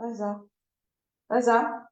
Reza. Reza.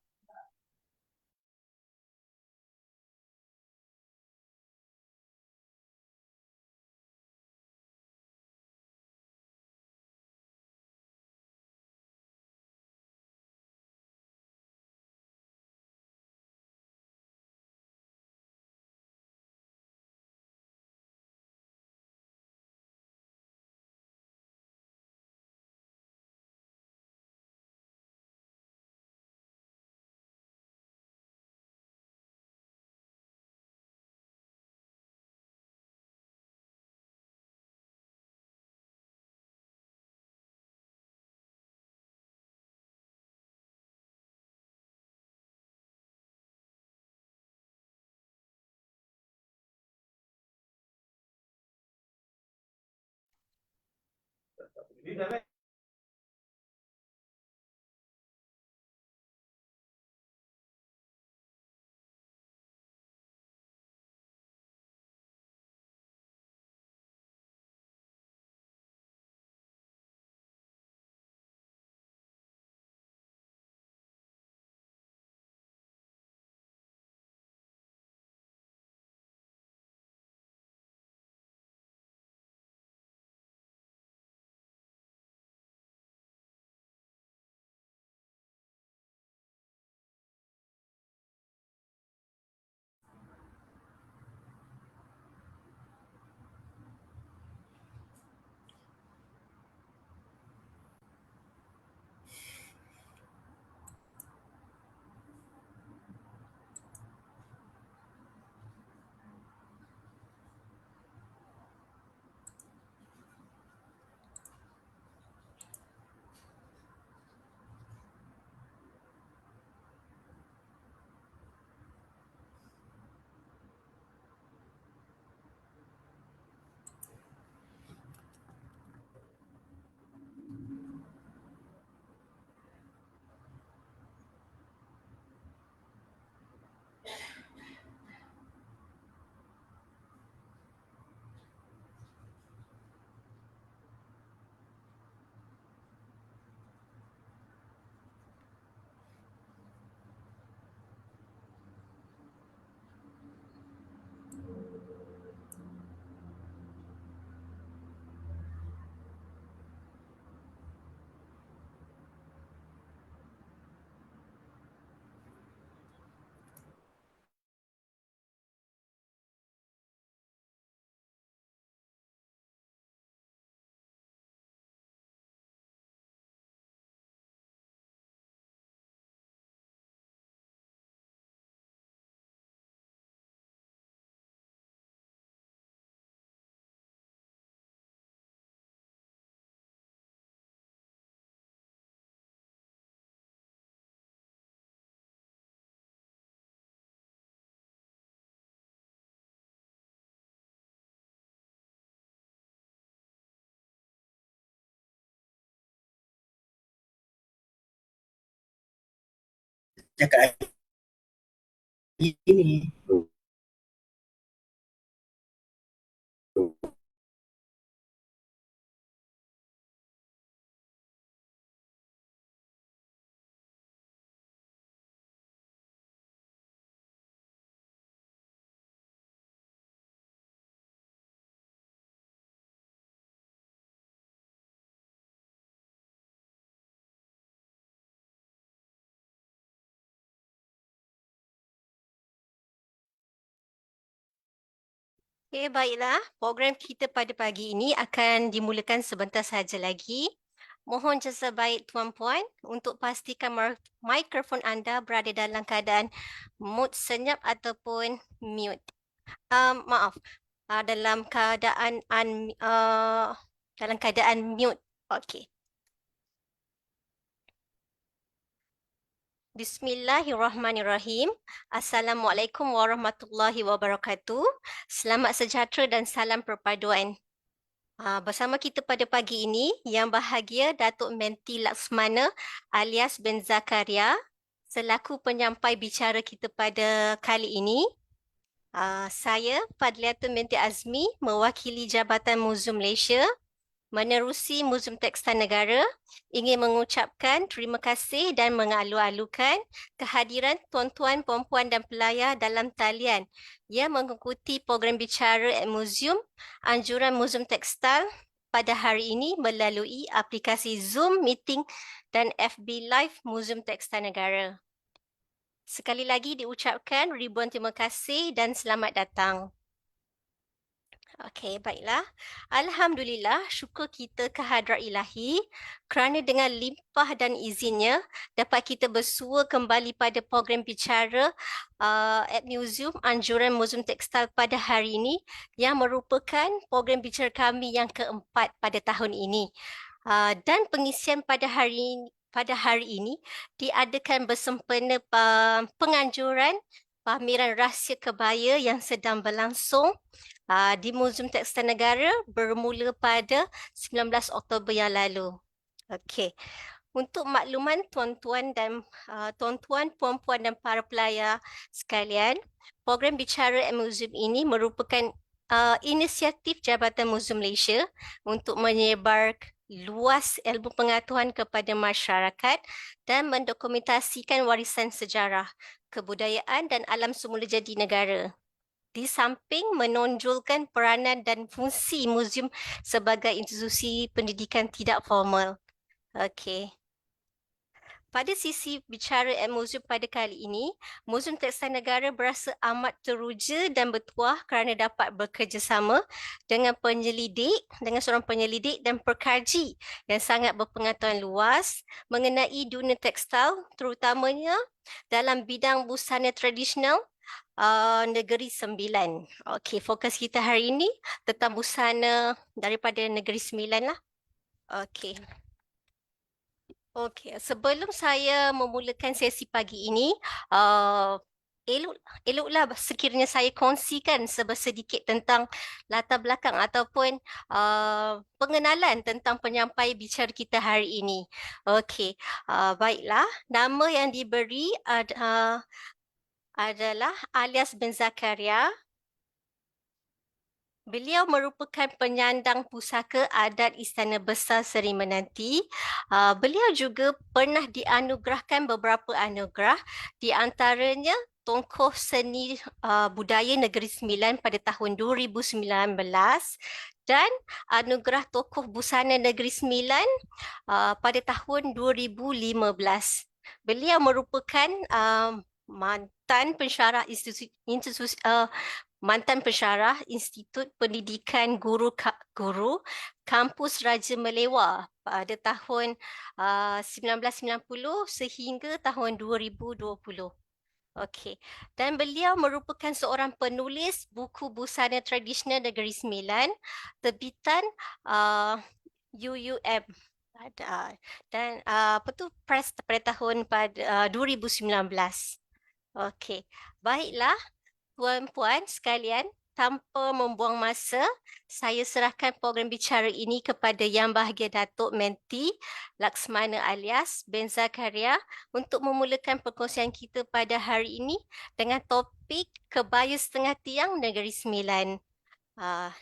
Cakap ini. Okay, baiklah. Program kita pada pagi ini akan dimulakan sebentar sahaja lagi. Mohon jasa baik tuan-puan untuk pastikan mikrofon anda berada dalam keadaan mode senyap ataupun mute. Maaf, dalam keadaan mute. Okey. Bismillahirrahmanirrahim. Assalamualaikum warahmatullahi wabarakatuh. Selamat sejahtera dan salam perpaduan. Bersama kita pada pagi ini, Yang Bahagia Datuk Menti Laksmana alias Ben Zakaria selaku penyampai bicara kita pada kali ini. Saya Fadliatul Menti Azmi mewakili Jabatan Muzeum Malaysia Menerusi Muzium Tekstil Negara, ingin mengucapkan terima kasih dan mengalu-alukan kehadiran tuan-tuan, puan-puan dan pelayar dalam talian yang mengikuti program bicara at Muzium, anjuran Muzium Tekstil pada hari ini melalui aplikasi Zoom Meeting dan FB Live Muzium Tekstil Negara. Sekali lagi diucapkan ribuan terima kasih dan selamat datang. Okey, baiklah. Alhamdulillah, syukur kita kehadrat Ilahi kerana dengan limpah dan izinnya dapat kita bersua kembali pada program bicara at Muzium, anjuran Muzium Tekstil pada hari ini yang merupakan program bicara kami yang keempat pada tahun ini. Dan pengisian pada hari ini diadakan bersempena penganjuran pameran rahsia kebaya yang sedang berlangsung di Muzium Tekstil Negara bermula pada 19 Oktober yang lalu. Okey. Untuk makluman tuan-tuan, puan-puan dan para pelayar sekalian, program bicara at Muzium ini merupakan inisiatif Jabatan Muzium Malaysia untuk menyebar luas ilmu pengetahuan kepada masyarakat dan mendokumentasikan warisan sejarah, kebudayaan dan alam semula jadi negara. Di samping menonjolkan peranan dan fungsi muzium sebagai institusi pendidikan tidak formal. Okey. Pada sisi bicara at Muzium pada kali ini, Muzium Tekstil Negara berasa amat teruja dan bertuah kerana dapat bekerjasama dengan seorang penyelidik dan perkaji yang sangat berpengetahuan luas mengenai dunia tekstil, terutamanya dalam bidang busana tradisional Negeri Sembilan. Okey, fokus kita hari ini tentang busana daripada Negeri Sembilan lah. Okey. Okey, sebelum saya memulakan sesi pagi ini, eloklah sekiranya saya kongsikan sedikit tentang latar belakang ataupun pengenalan tentang penyampai bicara kita hari ini. Okey, baiklah. Nama yang diberi adalah Alias bin Zakaria. Beliau merupakan penyandang pusaka adat Istana Besar Seri Menanti. Beliau juga pernah dianugerahkan beberapa anugerah, di antaranya Tokoh Seni Budaya Negeri Sembilan pada tahun 2019 dan anugerah Tokoh Busana Negeri Sembilan pada tahun 2015. Beliau merupakan mantan pensyarah mantan pensyarah Institut Pendidikan Guru Kampus Raja Melewar pada tahun 1990 sehingga tahun 2020. Okey. Dan beliau merupakan seorang penulis buku busana tradisional Negeri Sembilan terbitan UUM dan press pada tahun 2019. Okey. Baiklah. Puan-puan sekalian, tanpa membuang masa, saya serahkan program bicara ini kepada Yang Bahagia Datuk Menti Laksmana Alias bin Zakaria untuk memulakan perkongsian kita pada hari ini dengan topik Kebaya Setengah Tiang Negeri Sembilan.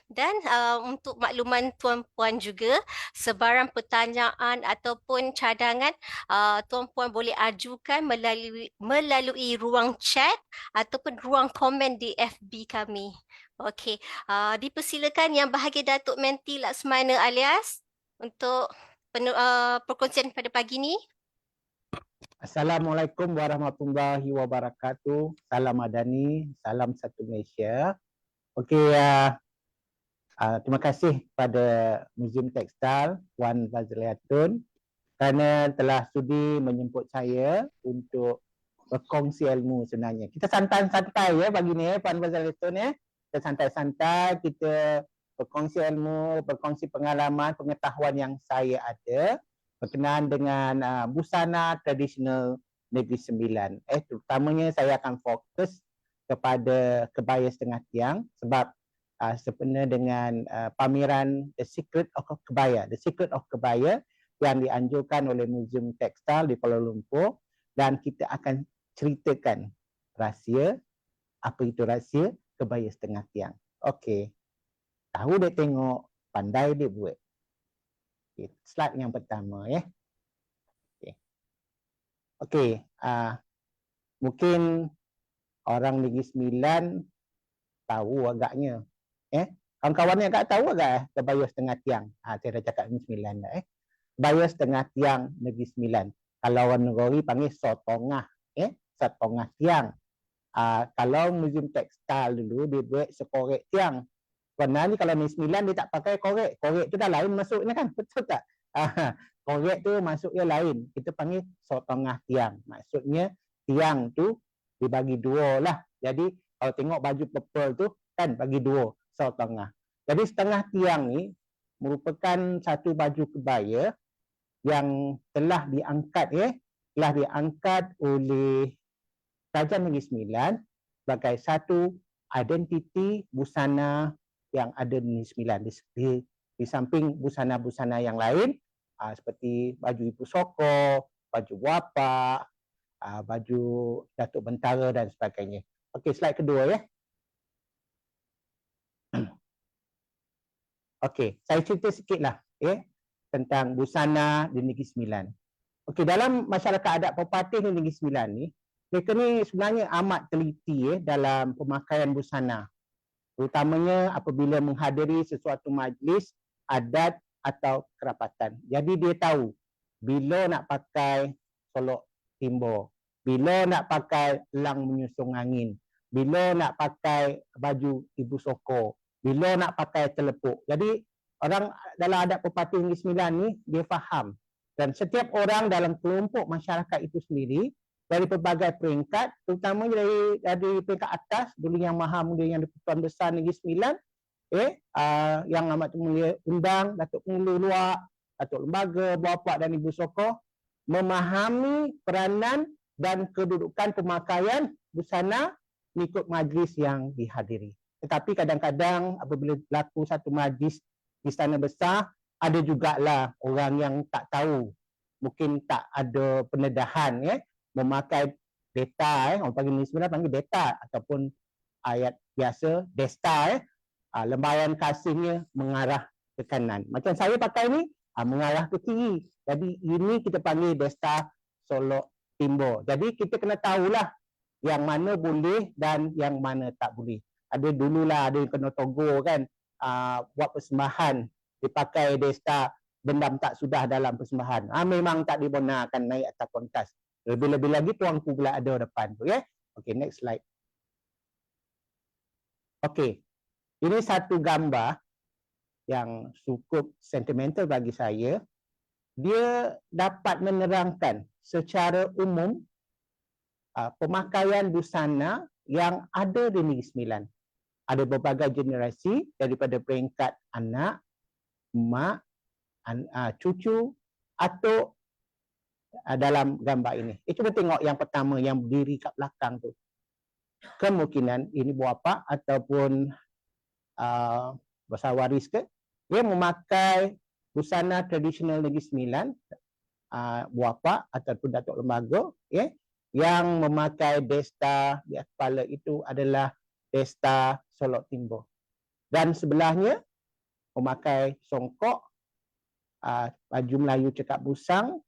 Dan untuk makluman tuan-puan juga, sebarang pertanyaan ataupun cadangan tuan-puan boleh ajukan melalui ruang chat ataupun ruang komen di FB kami. Okey, dipersilakan Yang Bahagia Datuk Menti Laksmana Alias untuk perkongsian pada pagi ini. Assalamualaikum warahmatullahi wabarakatuh. Salam Madani, salam satu Malaysia. Okey, terima kasih pada Muzium Tekstil Wan Fazliatun kerana telah sudi menjemput saya untuk berkongsi ilmu sebenarnya. Kita santai-santai ya pagi ni ya Puan Fazliatun ya. Kita santai-santai, kita berkongsi ilmu, berkongsi pengalaman, pengetahuan yang saya ada berkenaan dengan busana tradisional Negeri Sembilan. Terutamanya saya akan fokus kepada kebaya setengah tiang sebab sebenarnya dengan pameran The Secret of Kebaya yang dianjurkan oleh Muzium Tekstil di Kuala Lumpur, dan kita akan ceritakan rahsia, apa itu rahsia kebaya setengah tiang. Okey. Tahu dia tengok, pandai dia buat. Okay, slide yang pertama ya. Okey, mungkin orang Negeri Sembilan tahu agaknya. Kawan-kawan yang agak tahu agak Kebaya Setengah Tiang. Saya dah cakap Negeri Sembilan dah. Kebaya Setengah Tiang Negeri Sembilan. Kalau orang Negeri panggil Sotongah. Sotongah Tiang. Kalau muzium tekstil dulu dia buat sekorek tiang. Sebenarnya kalau Negeri Sembilan dia tak pakai korek. Korek tu dah lain masuknya kan. Betul tak? Korek tu masuknya lain. Kita panggil Sotongah Tiang. Maksudnya tiang tu dibagi dua lah. Jadi kalau tengok baju purple tu kan bagi dua Sotongah. Jadi setengah tiang ni merupakan satu baju kebaya yang telah diangkat oleh Kerajaan Negeri Sembilan sebagai satu identiti busana yang ada di Negeri Sembilan. Di samping busana-busana yang lain seperti baju Ibu Soko, baju Wapak, baju Datuk Bentara dan sebagainya. Okey, slide kedua ya. Okey, saya cerita sikitlah tentang busana di Negeri Sembilan. Okey, dalam masyarakat adat Pepatih di Negeri Sembilan ni, mereka ni sebenarnya amat teliti dalam pemakaian busana. Terutamanya apabila menghadiri sesuatu majlis adat atau kerapatan. Jadi dia tahu bila nak pakai solok timbo, bila nak pakai elang menyusung angin, bila nak pakai baju Ibu Soko, bila nak pakai telepuk. Jadi orang dalam adat Pepatih Negeri Sembilan ni dia faham. Dan setiap orang dalam kelompok masyarakat itu sendiri dari pelbagai peringkat, terutamanya dari peringkat atas, dulu Yang Maha Mulia Yang di-Pertuan Besar Negeri Sembilan, Yang Amat Mulia Undang, Datuk Pengulu Luar, Datuk Lembaga, Bapak dan Ibu Soko memahami peranan dan kedudukan pemakaian busana mengikut majlis yang dihadiri. Tetapi kadang-kadang apabila berlaku satu majlis di Istana Besar, ada jugalah orang yang tak tahu, mungkin tak ada pendedahan memakai deta, orang panggil Negeri Sembilan panggil deta ataupun ayat biasa desta, lembayan kasihnya mengarah ke kanan. Macam saya pakai ni mengarah ke kiri. Jadi ini kita panggil desta solok timbo. Jadi kita kena tahulah yang mana boleh dan yang mana tak boleh. Ada dululah ada yang kena togo kan, buat persembahan dipakai desta bendam tak sudah dalam persembahan. Memang tak dibenarkan naik atas kontas. Lebih-lebih lagi tuanku pula ada depan tu ya. Okey, next slide. Okey. Ini satu gambar yang cukup sentimental bagi saya. Dia dapat menerangkan secara umum pemakaian busana yang ada di Negeri Sembilan. Ada berbagai generasi daripada peringkat anak, mak, cucu, atuk dalam gambar ini. Cuba tengok yang pertama yang berdiri kat belakang tu. Kemungkinan ini bapa ataupun besar waris ke, dia memakai busana tradisional Negeri Sembilan, bapa ataupun Datuk Lembaga, yang memakai desta di atas kepala itu adalah desta solok timbo. Dan sebelahnya memakai songkok, baju Melayu cekak busang,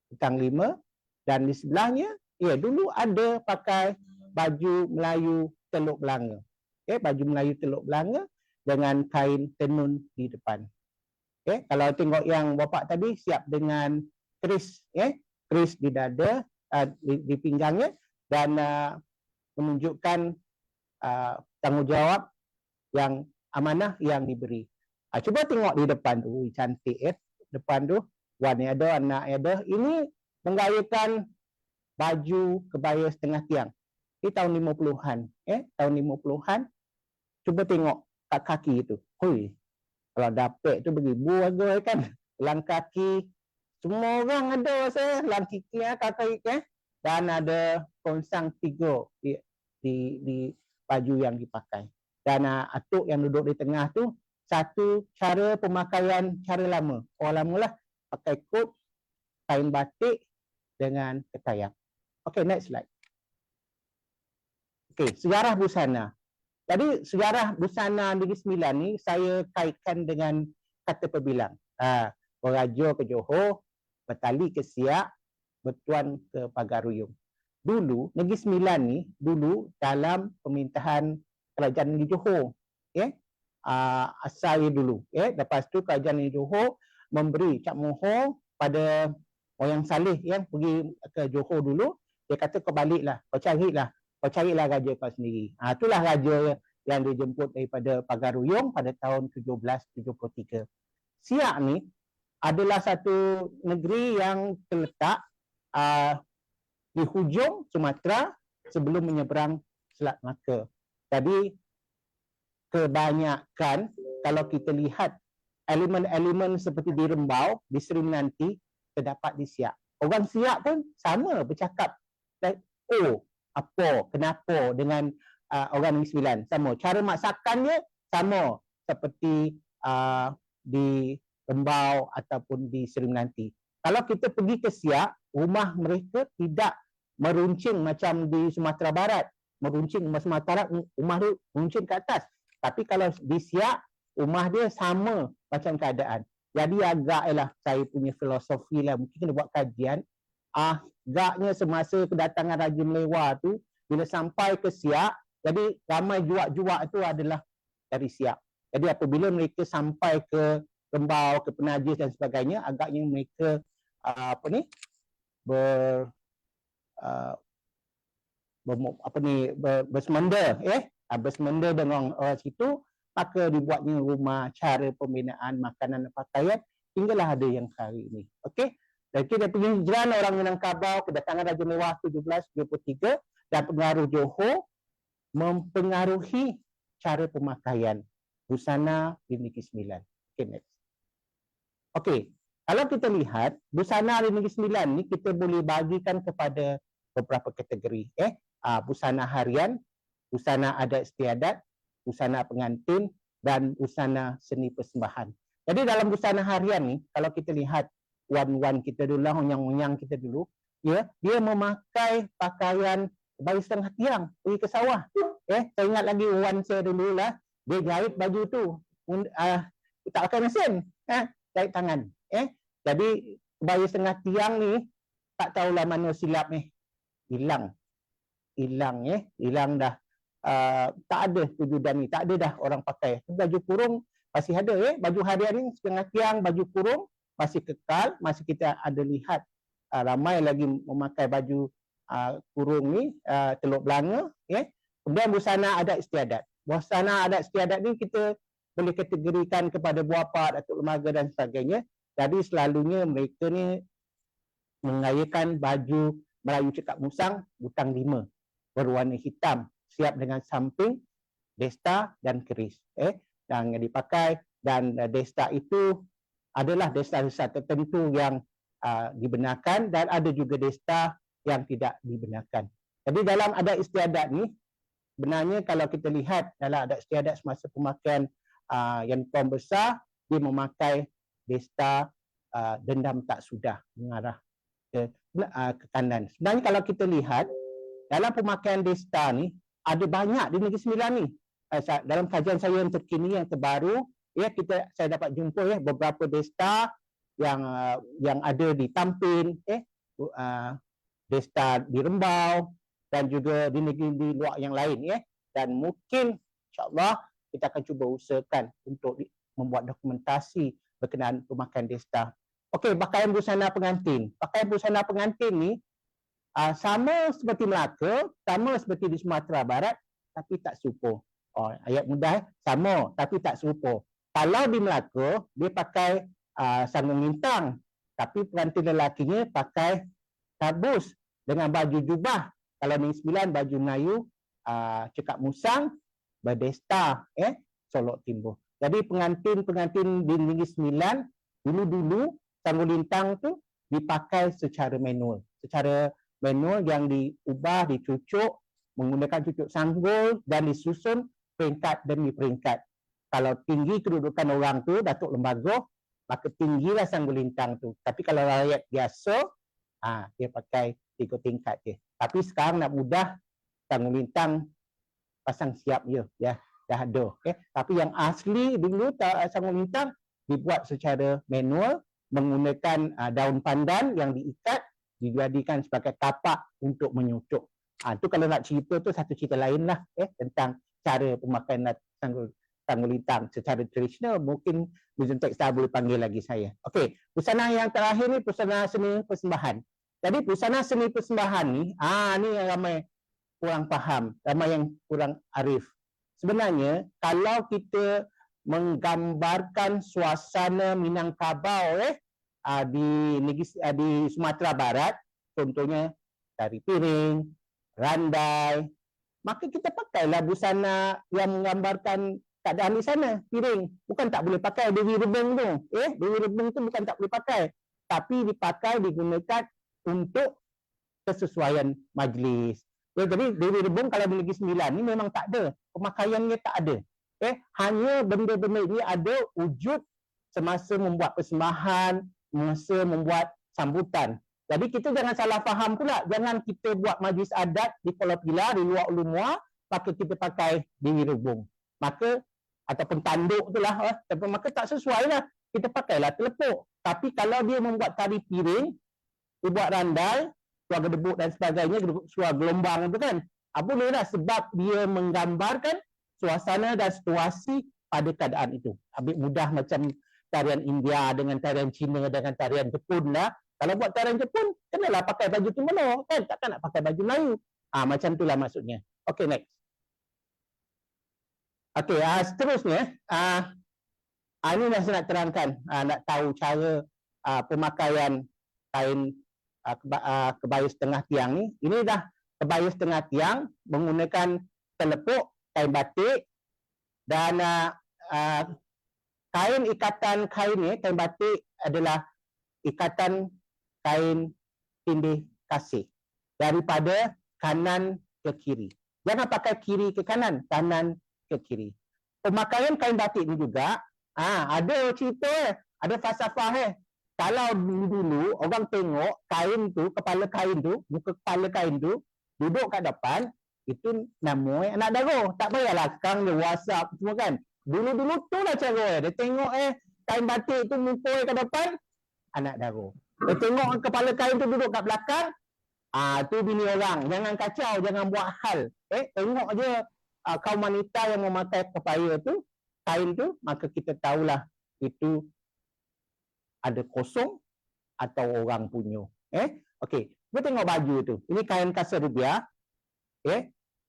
Bintang 5, dan di sebelahnya dulu ada pakai baju Melayu Teluk Belanga. Baju Melayu Teluk Belanga dengan kain tenun di depan. Kalau tengok yang bapak tadi siap dengan keris, keris di dada, di pinggangnya, dan menunjukkan tanggungjawab yang amanah yang diberi. Cuba tengok di depan tu, cantik depan tu. Wan yang ada, anak yang ada. Ini menggayakan baju kebaya setengah tiang. Ini tahun 50-an. Tahun 50-an. Cuba tengok kat kaki itu. Hui, kalau dapat tu beribu harga kan. Elang kaki. Semua orang ada rasa. Elang kiki, kaki. Dan ada konsang 3 di baju yang dipakai. Dan atuk yang duduk di tengah tu, satu cara pemakaian cara lama. Orang lama lah. Pakai kot, kain batik dengan ketayak. Okey, next slide. Okey, sejarah busana. Jadi sejarah busana Negeri Sembilan ni saya kaitkan dengan kata perbilang. beraja ke Johor, bertali ke Siak, bertuan ke Pagar Ruyung. Dulu Negeri Sembilan ni dulu dalam pemerintahan kerajaan negeri Johor, asalnya dulu, lepas tu kerajaan negeri Johor memberi Cap Mohor pada orang Saleh yang pergi ke Johor dulu. Dia kata kau baliklah, kau carilah raja kau sendiri. Itulah raja yang dijemput daripada Pagar Ruyung pada tahun 1773. Siak ni adalah satu negeri yang terletak di hujung Sumatera sebelum menyeberang Selat Melaka. Jadi kebanyakan kalau kita lihat elemen-elemen seperti di Rembau, di Seri Menanti terdapat di Siak. Orang Siak pun sama bercakap apa, kenapa dengan orang Negeri Sembilan. Sama. Cara masakannya sama seperti di Rembau ataupun di Seri Menanti. Kalau kita pergi ke Siak, rumah mereka tidak meruncing macam di Sumatera Barat. Meruncing Sumatera Barat, rumah dia meruncing ke atas. Tapi kalau di Siak, rumah dia sama macam keadaan. Jadi agaklah saya punya filosofi lah, mungkin kena buat kajian. Agaknya semasa kedatangan Raja Melewar tu, bila sampai ke Siak, jadi ramai juak-juak tu adalah dari Siak. Jadi apabila mereka sampai ke Rembau, ke Penajis dan sebagainya, agaknya mereka bersemenda, bersemenda dengan orang situ, maka dibuatnya rumah, cara pembinaan makanan dan pakaian, hinggalah ada yang hari ini. Okey. Jadi dari penghijraan orang Minangkabau, kedatangan Raja Melewar 1773 dan pengaruh Johor mempengaruhi cara pemakaian busana di Negeri Sembilan. Okay, next. Okey. Kalau kita lihat busana di Negeri Sembilan ni kita boleh bagikan kepada beberapa kategori. Busana harian, busana adat istiadat, busana pengantin dan busana seni persembahan. Jadi dalam busana harian ni kalau kita lihat wan-wan kita dulu lah, unyang-unyang kita dulu, dia memakai pakaian baju setengah tiang pergi ke sawah. Saya ingat lagi wan saya dulu lah, dia jahit baju tu, tak pakai mesin, jahit tangan. Jadi baju setengah tiang ni tak tahulah mana silap ni, hilang dah. Tak ada wujudan ni, tak ada dah orang pakai. Baju kurung masih ada, baju harian ni setengah tiang, baju kurung masih kekal, masih kita ada lihat ramai lagi memakai baju kurung ni, teluk belanga. Kemudian busana adat istiadat. Busana adat istiadat ni kita boleh kategorikan kepada buapat, datuk lembaga dan sebagainya. Jadi selalunya mereka ni mengayakan baju Melayu Cekak Musang butang 5 berwarna hitam, siap dengan samping, desta dan keris. Dan yang dipakai, dan desta itu adalah desta-desta tertentu yang dibenarkan dan ada juga desta yang tidak dibenarkan. Jadi dalam adat istiadat ni, sebenarnya kalau kita lihat dalam adat istiadat semasa pemakaian yang tuan besar, dia memakai desta dendam tak sudah mengarah ke kanan. Sebenarnya kalau kita lihat dalam pemakaian desta ni ada banyak di Negeri Sembilan ni. Dalam kajian saya yang terkini, yang terbaru, saya dapat jumpa beberapa desta yang ada di Tampin, desta di Rembau dan juga di negeri di luar yang lain. Dan mungkin insya-Allah kita akan cuba usahakan untuk membuat dokumentasi berkenaan pemakaian desta. Okey, pakaian busana pengantin. Pakaian busana pengantin ni sama seperti Melaka, sama seperti di Sumatera Barat, tapi tak serupa. Ayat mudah, sama tapi tak serupa. Kalau di Melaka, dia pakai sanggung lintang, tapi pengantin lelakinya pakai tabus dengan baju jubah. Kalau Negeri Sembilan, baju Melayu, cekak musang, berdesta, solok timbul. Jadi pengantin-pengantin di Negeri Sembilan, dulu-dulu sanggung lintang tu dipakai secara manual. Secara manual yang diubah, dicucuk, menggunakan cucuk sanggul dan disusun peringkat demi peringkat. Kalau tinggi kedudukan orang tu, datuk lembaga, maka tinggilah sanggul lintang tu. Tapi kalau rakyat biasa, dia pakai 3 tingkat je. Tapi sekarang nak mudah, sanggul lintang pasang siap je, dah ada. Tapi yang asli dulu sanggul lintang dibuat secara manual menggunakan daun pandan yang diikat dijadikan sebagai tapak untuk menyucuk. Itu kalau nak cerita tu satu cerita lain lah tentang cara pemakaian sanggul lintang secara tradisional. Mungkin Museum Tekstil boleh panggil lagi saya. Okey, busana yang terakhir ni busana seni persembahan. Jadi busana seni persembahan ni, ni yang ramai kurang faham, ramai yang kurang arif. Sebenarnya kalau kita menggambarkan suasana Minangkabau di Sumatera Barat, contohnya tari piring, randai, maka kita pakailah busana yang menggambarkan keadaan di sana, piring. Bukan tak boleh pakai dewi rebung tu. Dewi rebung tu bukan tak boleh pakai, tapi dipakai, digunakan untuk kesesuaian majlis. Jadi dewi rebung kalau di Negeri Sembilan ni memang tak ada, pemakaiannya tak ada. Hanya benda-benda ini ada wujud semasa membuat persembahan, semasa membuat sambutan. Jadi kita jangan salah faham pula, jangan kita buat majlis adat di Kuala Pilar, di luar Ulumua, maka kita pakai dewi rebung. Maka ataupun tanduk itulah, maka tak sesuai lah. Kita pakailah telepuk. Tapi kalau dia membuat tari piring, dia buat randai, suara debuk dan sebagainya, suara gelombang itu kan, boleh lah sebab dia menggambarkan suasana dan situasi pada keadaan itu. Habis mudah macam tarian India dengan tarian Cina dengan tarian Jepun lah. Kalau buat tarian Jepun, kenalah pakai baju kimono kan, takkan nak pakai baju Melayu. Macam itulah maksudnya. Okay, next. Okay, seterusnya, ini dah saya nak terangkan, nak tahu cara pemakaian kain kebaya setengah tiang ni. Ini dah kebaya setengah tiang menggunakan telepuk, kain batik, dan kain ikatan kain ni, kain batik adalah ikatan kain tindih kasih daripada kanan ke kiri. Jangan pakai kiri ke kanan, kanan ke kiri. Pemakaian kain batik ni juga ada cerita, ada falsafah. Kalau dulu orang tengok kain tu, kepala kain tu, muka kepala kain tu duduk kat depan, itu nama anak dara. Tak payahlah sekarang dia WhatsApp semua kan. Dulu-dulu tu lah cara dia tengok kain batik tu muka kat depan, anak dara. Dia tengok kepala kain tu duduk kat belakang, tu bini orang. Jangan kacau, jangan buat hal. Tengok je kaum wanita yang memakai kebaya tu, kain tu, maka kita tahulah itu ada kosong atau orang punya. Okey, kita tengok baju tu. Ini kain Kasarubia.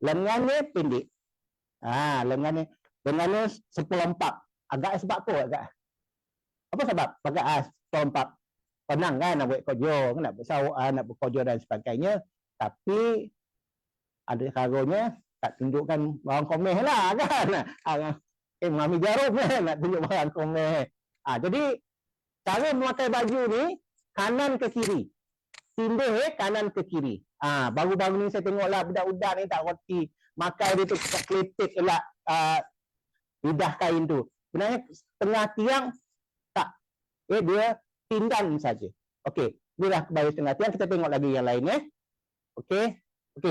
Lengannya pendek. Lengannya sepelompak. Agak sebab apa sebab? Agak sepelompak. Penang kan nak buat kojo, nak nak berkojo dan sebagainya. Tapi ada caranya tak tunjukkan barang komeh lah kan. Mengambil jarum nak tunjuk barang komeh. Jadi cara memakai baju ni kanan ke kiri. Tindih kanan ke kiri. Baru-baru ni saya tengoklah budak-budak ni tak roti. Makai dia tu kletik elak lidah kain tu. Sebenarnya tengah tiang tak. Dia pinggang saja. Okey, inilah kebaya setengah tiang. Kita tengok lagi yang lain Okey,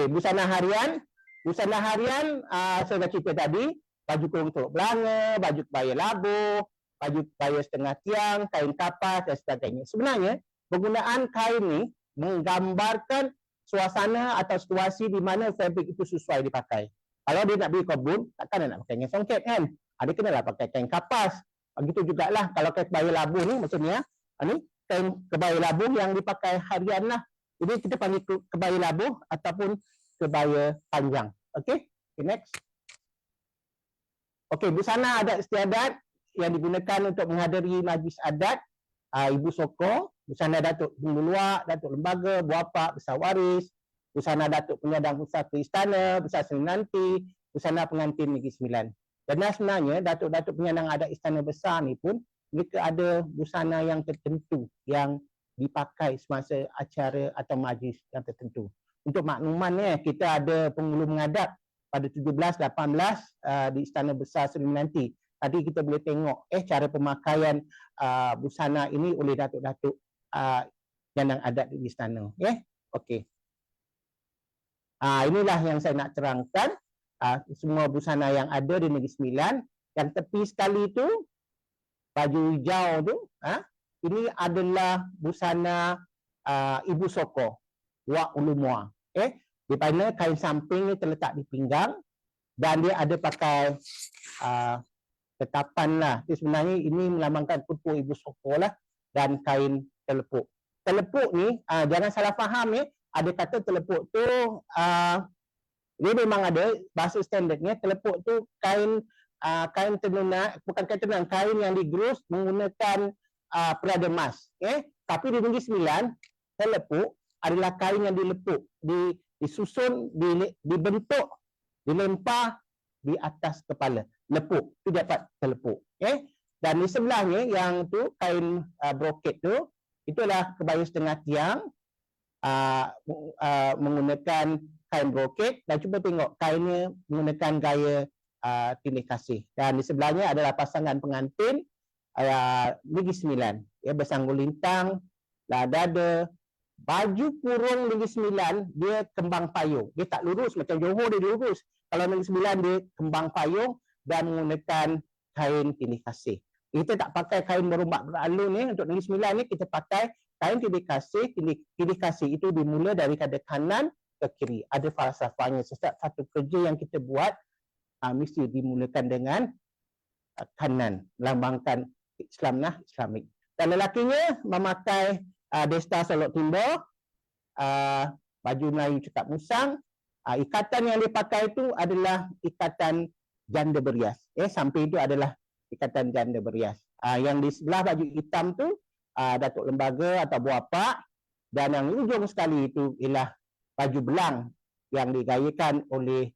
busana harian. Busana harian saya dah cerita tadi, baju kurung teluk belanga, baju kebaya labuh, baju kebaya setengah tiang, kain kapas dan sebagainya. Sebenarnya penggunaan kain ni menggambarkan suasana atau situasi di mana fabrik itu sesuai dipakai. Kalau dia nak pergi kebun, takkan dia nak pakai kain songket kan? Dia kenalah pakai kain kapas. Begitu jugalah kalau kain kebaya labuh ni macam ni ni kain kebaya labuh yang dipakai harian lah. Jadi kita panggil kebaya labuh ataupun kebaya panjang. Okey, next. Okey, busana adat istiadat yang digunakan untuk menghadiri majlis adat, Ibu Sokong, busana Datuk Bumbu Luak, Datuk Lembaga, Buapak, Besar Waris, busana Datuk Penyandang Pusaka Istana, Besar Seri Nanti, busana pengantin Negeri Sembilan. Dan sebenarnya Datuk-Datuk Penyandang Adat Istana Besar ni pun mereka ada busana yang tertentu yang dipakai semasa acara atau majlis yang tertentu. Untuk makluman kita ada penghulu mengadap pada 17-18 di Istana Besar Seri Nanti. Tadi kita boleh tengok cara pemakaian busana ini oleh datuk-datuk penyandang adat di istana. Okey. Inilah yang saya nak terangkan. Semua busana yang ada di Negeri Sembilan. Yang tepi sekali tu baju hijau tu, ini adalah busana ibu soko, wak ulumwa. Di mana kain samping ni terletak di pinggang dan dia ada pakai tetapan lah. Jadi sebenarnya ini melambangkan tubuh ibu soko lah dan kain telepuk. Telepuk ni jangan salah faham ni, ada kata telepuk tu dia memang ada bahasa standardnya. Telepuk tu kain tenun, bukan kain tenun, kain yang digerus menggunakan perada emas. Tapi di Negeri Sembilan, telepuk adalah kain yang dilepuk, disusun, dibentuk, dilempar di atas kepala. Lepuk, itu dapat telepuk. Dan di sebelahnya yang tu kain brocade tu, itulah kebaya setengah tiang menggunakan kain brocade, dan cuba tengok kainnya menggunakan gaya tindih kasih. Dan di sebelahnya adalah pasangan pengantin Negeri Sembilan, bersanggul lintang, dada. Baju kurung Negeri Sembilan dia kembang payung, dia tak lurus macam Johor, dia lurus. Kalau Negeri Sembilan dia kembang payung dan menggunakan kain tindih kasih. Kita tak pakai kain berombak beralun ni. Untuk Negeri Sembilan ni kita pakai kain tindih kasih. Tindih kasih itu dimula daripada kanan ke kiri. Ada falsafahnya. Setiap satu kerja yang kita buat mesti dimulakan dengan kanan, lambangkan Islamnah, Islamik. Dan lelakinya memakai desta solok timba, baju Melayu cekap musang. Ikatan yang dipakai itu adalah ikatan janda berias. Samping itu adalah ikatan janda berias. Yang di sebelah baju hitam tu Datuk Lembaga atau Buapak, dan yang ujung sekali itu ialah baju belang yang digayakan oleh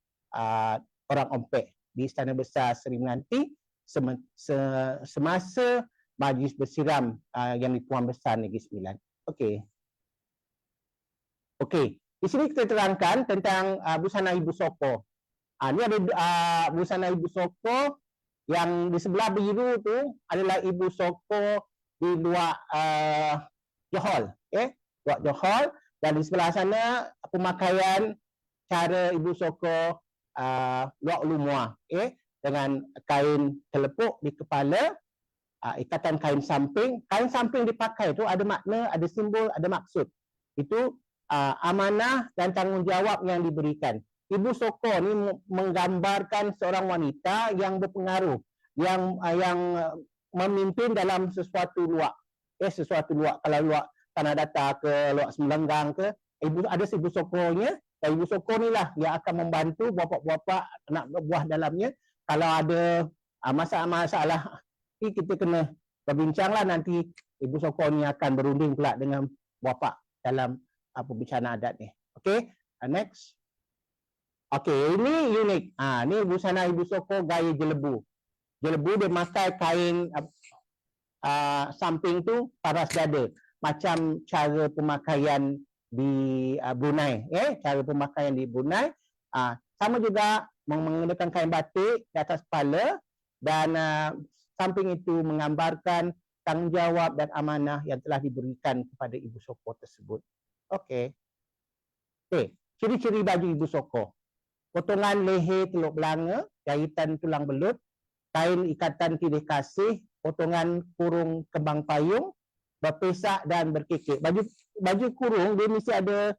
orang Ompek di Istana Besar Seri Menanti semasa majlis bersiram yang di Puan Besar Negeri Sembilan. Okey, di sini kita terangkan tentang busana ibu soko. Ini ada busana ibu soko yang di sebelah biru tu adalah ibu soko di luar Johor, luar Johor, dan di sebelah sana pemakaian cara ibu soko luar Ulumwa, dengan kain telepuk di kepala, ikatan kain samping. Kain samping dipakai tu ada makna, ada simbol, ada maksud. Itu amanah dan tanggungjawab yang diberikan. Ibu soko ni menggambarkan seorang wanita yang berpengaruh, yang memimpin dalam sesuatu luak. Sesuatu luak, kalau luak tanah datar ke, luak Semlenggang ke, ada ibu sokonya. Dan ibu soko ni lah yang akan membantu bapa-bapa, anak buah dalamnya. Kalau ada masalah-masalah, kita kena berbincanglah, nanti ibu soko ni akan berunding pula dengan bapa dalam pembicaraan adat ni. Okey, next. Okey, ini unik. Ni busana ibu soko gaya jelebu. Jelebu dia pakai kain samping tu paras dada. Macam cara pemakaian di Brunei. Cara pemakaian di Brunei. Sama juga menggunakan kain batik di atas kepala, dan samping itu menggambarkan tanggungjawab dan amanah yang telah diberikan kepada ibu soko tersebut. Okey. Ciri-ciri baju ibu soko. Potongan leher teluk belanga, jahitan tulang belut, kain ikatan tindih kasih, potongan kurung kembang payung, berpesak dan berkekek. Baju kurung dia mesti ada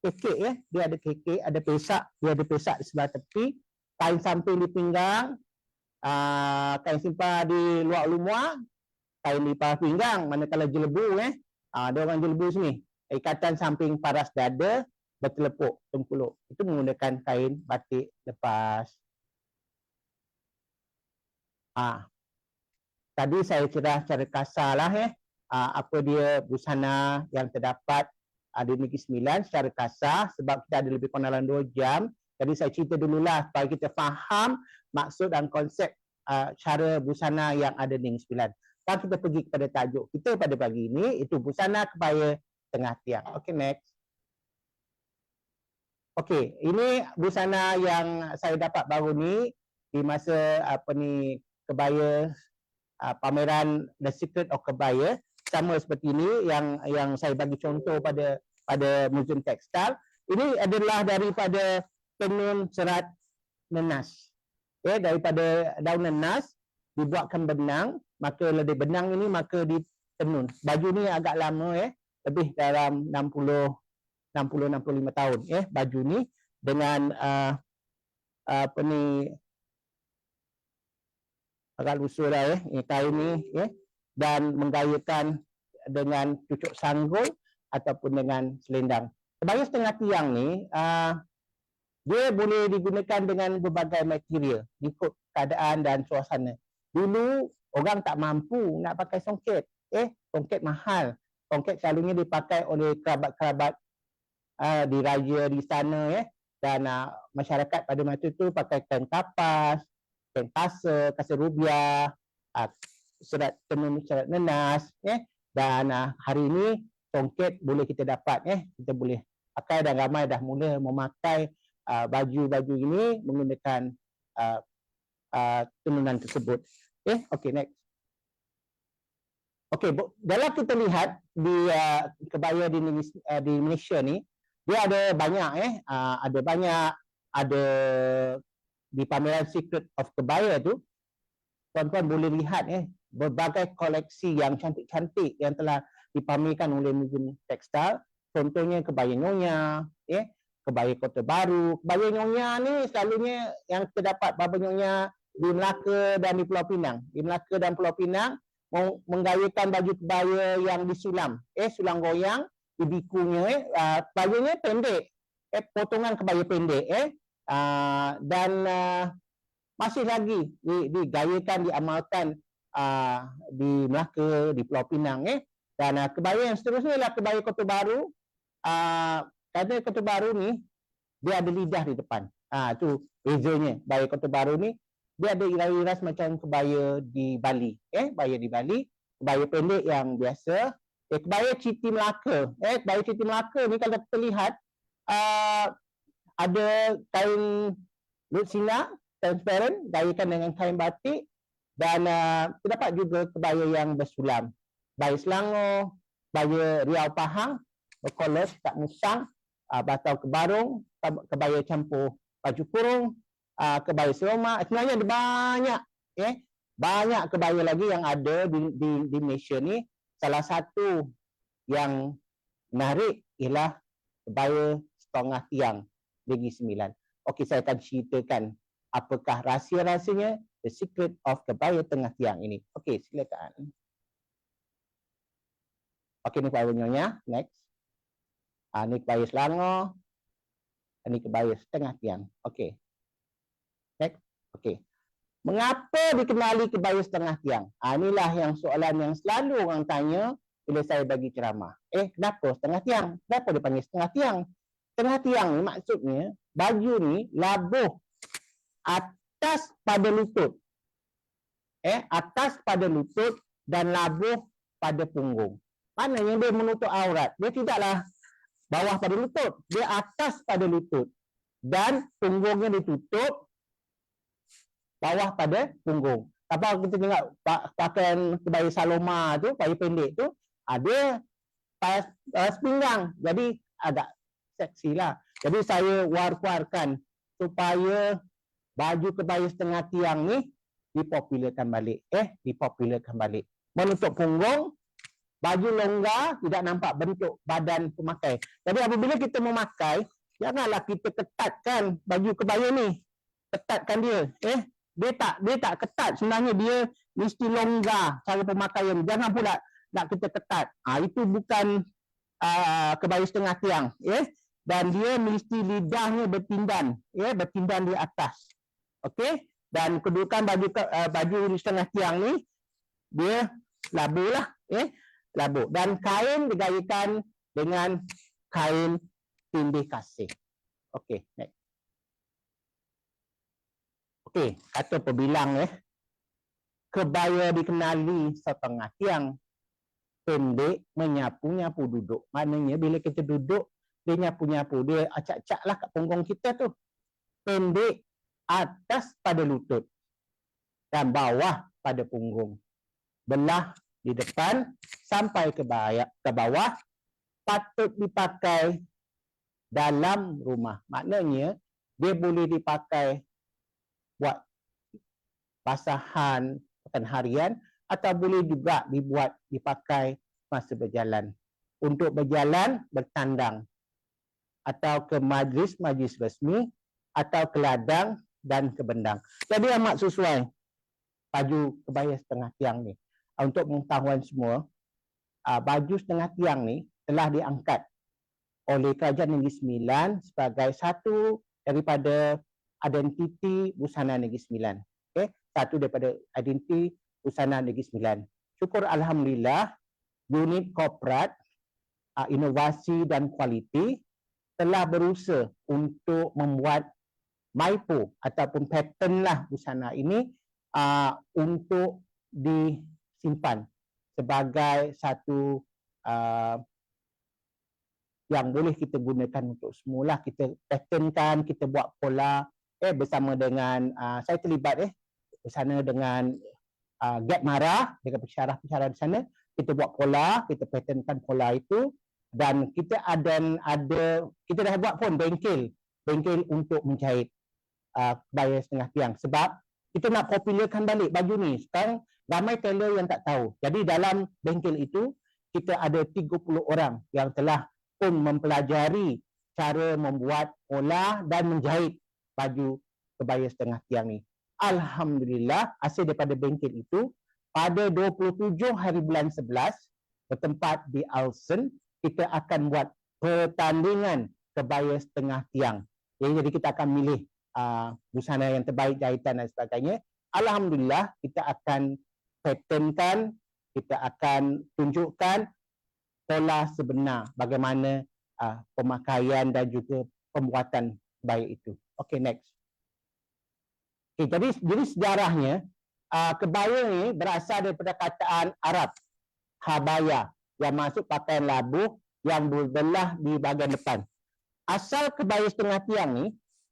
kekek, dia ada kekek, ada pesak, dia ada pesak di sebelah tepi, kain samping di pinggang, kain simpar di luar Ulumwa, kain di paras pinggang, manakala jelebu ada orang jelebu sini. Ikatan samping paras dada, bertelepuk tengkuluk. Itu menggunakan kain batik lepas. Tadi saya cerah secara kasar lah apa dia busana yang terdapat di Negeri Sembilan secara kasar, sebab kita ada lebih kurang dalam 2 jam. Jadi saya cerita dululah supaya kita faham maksud dan konsep cara busana yang ada di Negeri Sembilan. Sekarang kita pergi kepada tajuk kita pada pagi ini, itu busana kebaya tengah tiang. Okey, next. Okey, ini busana yang saya dapat baru ni di masa kebaya pameran The Secret of Kebaya. Sama seperti ini yang saya bagi contoh pada Museum Tekstil. Ini adalah daripada tenun serat nenas. Daripada daun nenas dibuatkan benang, maka dari benang ini maka tenun. Baju ni agak lama lebih dalam 65 tahun baju ni dengan apa ni agak lusuh dah kain ni dan menggayakan dengan cucuk sanggul ataupun dengan selendang. Kebaya setengah tiang ni dia boleh digunakan dengan berbagai material ikut keadaan dan suasana. Dulu orang tak mampu nak pakai songket. Songket mahal. Songket selalunya dipakai oleh kerabat-kerabat di raja di sana dan masyarakat pada masa itu pakai kain kapas, kain kasa rubiah, serat tenun, serat nenas dan hari ini songket boleh kita dapat kita boleh pakai dan ramai dah mula memakai baju-baju ini menggunakan tenunan tersebut. Okey, next. Okey, kalau kita lihat di kebaya di Malaysia ni, dia ada banyak ada di pameran Secret of Kebaya tu, tuan-tuan boleh lihat berbagai koleksi yang cantik-cantik yang telah dipamerkan oleh Museum Tekstil. Contohnya kebaya Nyonya, kebaya Kota Baru. Kebaya Nyonya ni selalunya yang terdapat baba Nyonya di Melaka dan di Pulau Pinang. Di Melaka dan Pulau Pinang menggayakan baju kebaya yang disulam, sulam goyang, dibikunya, bajunya pendek, potongan kebaya pendek, dan masih lagi digayakan, diamalkan di Melaka, di Pulau Pinang, dan kebaya yang seterusnya adalah kebaya Kota Baru. Kerana Kota Baru ni dia ada lidah di depan. Tu bezanya. Kebaya Kota Baru ni dia ada iras-iras macam kebaya di Bali, kebaya di Bali, kebaya pendek yang biasa. Kebaya Citi Melaka, kebaya Citi Melaka ni kalau kita lihat ada kain lutsina transparent, gayakan dengan kain batik, dan terdapat juga kebaya yang bersulam. Kebaya Selangor, kebaya Riau Pahang, berkolos, tak musang, batau kebarung, kebaya campur baju kurung, kebaya Seromak. Sebenarnya ada banyak kebaya lagi yang ada di Malaysia ni. Salah satu yang menarik ialah kebaya setengah tiang Negeri Sembilan. Okey, saya akan ceritakan apakah rahsia-rahsianya, the secret of kebaya tengah tiang ini. Okey, silakan. Okey, ni kebaya Nyonya. Next. Ni kebaya Selangor. Ini kebaya setengah tiang. Okey. Next. Okey. Mengapa dikenali kebaya setengah tiang? Inilah yang soalan yang selalu orang tanya bila saya bagi ceramah. Kenapa setengah tiang? Kenapa dipanggil setengah tiang? Setengah tiang ni maksudnya baju ni labuh atas pada lutut. Atas pada lutut dan labuh pada punggung. Maknanya dia menutup aurat. Dia tidaklah bawah pada lutut, dia atas pada lutut dan punggungnya ditutup, bawah pada punggung. Apa kita tengok pakaian kebaya Saloma tu, kebaya pendek tu, ada paras pinggang, jadi agak seksi lah. Jadi saya war-warkan supaya baju kebaya setengah tiang ni dipopularkan balik. Dipopularkan balik. Menutup punggung, baju longgar, tidak nampak bentuk badan pemakai. Jadi apabila kita memakai, janganlah kita ketatkan baju kebaya ni. Ketatkan dia. Dia tak ketat. Sebenarnya dia mesti longgar cara pemakaian. Jangan pula nak kita ketat. Itu bukan kebaya setengah tiang. Dan dia mesti lidahnya bertindan. Bertindan di atas. Okey? Dan kedudukan baju setengah tiang ni, dia labu lah. Labu. Dan kain digayakan dengan kain tindih kasih. Okey, next. Okey, kata pebilang kebaya dikenali setengah tiang. Pendek, menyapu-nyapu duduk. Maknanya bila kita duduk, dia nyapu-nyapu. Dia acak-acak lah kat punggung kita tu. Pendek, atas pada lutut. Dan bawah pada punggung. Belah di depan sampai ke bawah, patut dipakai dalam rumah. Maknanya dia boleh dipakai buat basahan harian atau boleh juga dipakai masa berjalan. Untuk berjalan, bertandang atau ke majlis-majlis resmi atau ke ladang dan ke bendang. Jadi amat sesuai baju kebaya setengah tiang ni. Untuk pengetahuan semua, baju setengah tiang ni telah diangkat oleh Kerajaan Negeri Sembilan sebagai satu daripada identiti busana Negeri Sembilan. Okay? Satu daripada identiti busana Negeri Sembilan. Syukur Alhamdulillah, unit korporat inovasi dan kualiti telah berusaha untuk membuat MIPO ataupun pattern lah busana ini untuk disimpan sebagai satu yang boleh kita gunakan untuk semula. Kita patternkan, kita buat pola bersama dengan saya terlibat bersama dengan Gap Mara dengan pensyarah-pensyarah di sana. Kita buat pola, kita patternkan pola itu, dan kita kita dah buat pun bengkel untuk menjahit kebaya setengah tiang, sebab kita nak popularkan balik baju ni. Sekarang ramai tailor yang tak tahu. Jadi dalam bengkel itu kita ada 30 orang yang telah pun mempelajari cara membuat pola dan menjahit baju kebaya setengah tiang ni. Alhamdulillah, hasil daripada bengkel itu pada 27 hari bulan 11 bertempat di Alsen, kita akan buat pertandingan kebaya setengah tiang. Jadi kita akan milih busana yang terbaik, jahitan dan sebagainya. Alhamdulillah, kita akan patternkan, kita akan tunjukkan pola sebenar bagaimana pemakaian dan juga pembuatan kebaya itu. Okay, next. Okay, jadi sejarahnya kebaya ni berasal daripada kataan Arab habaya yang masuk pakaian labuh yang berbelah di bahagian depan. Asal kebaya setengah tiang ni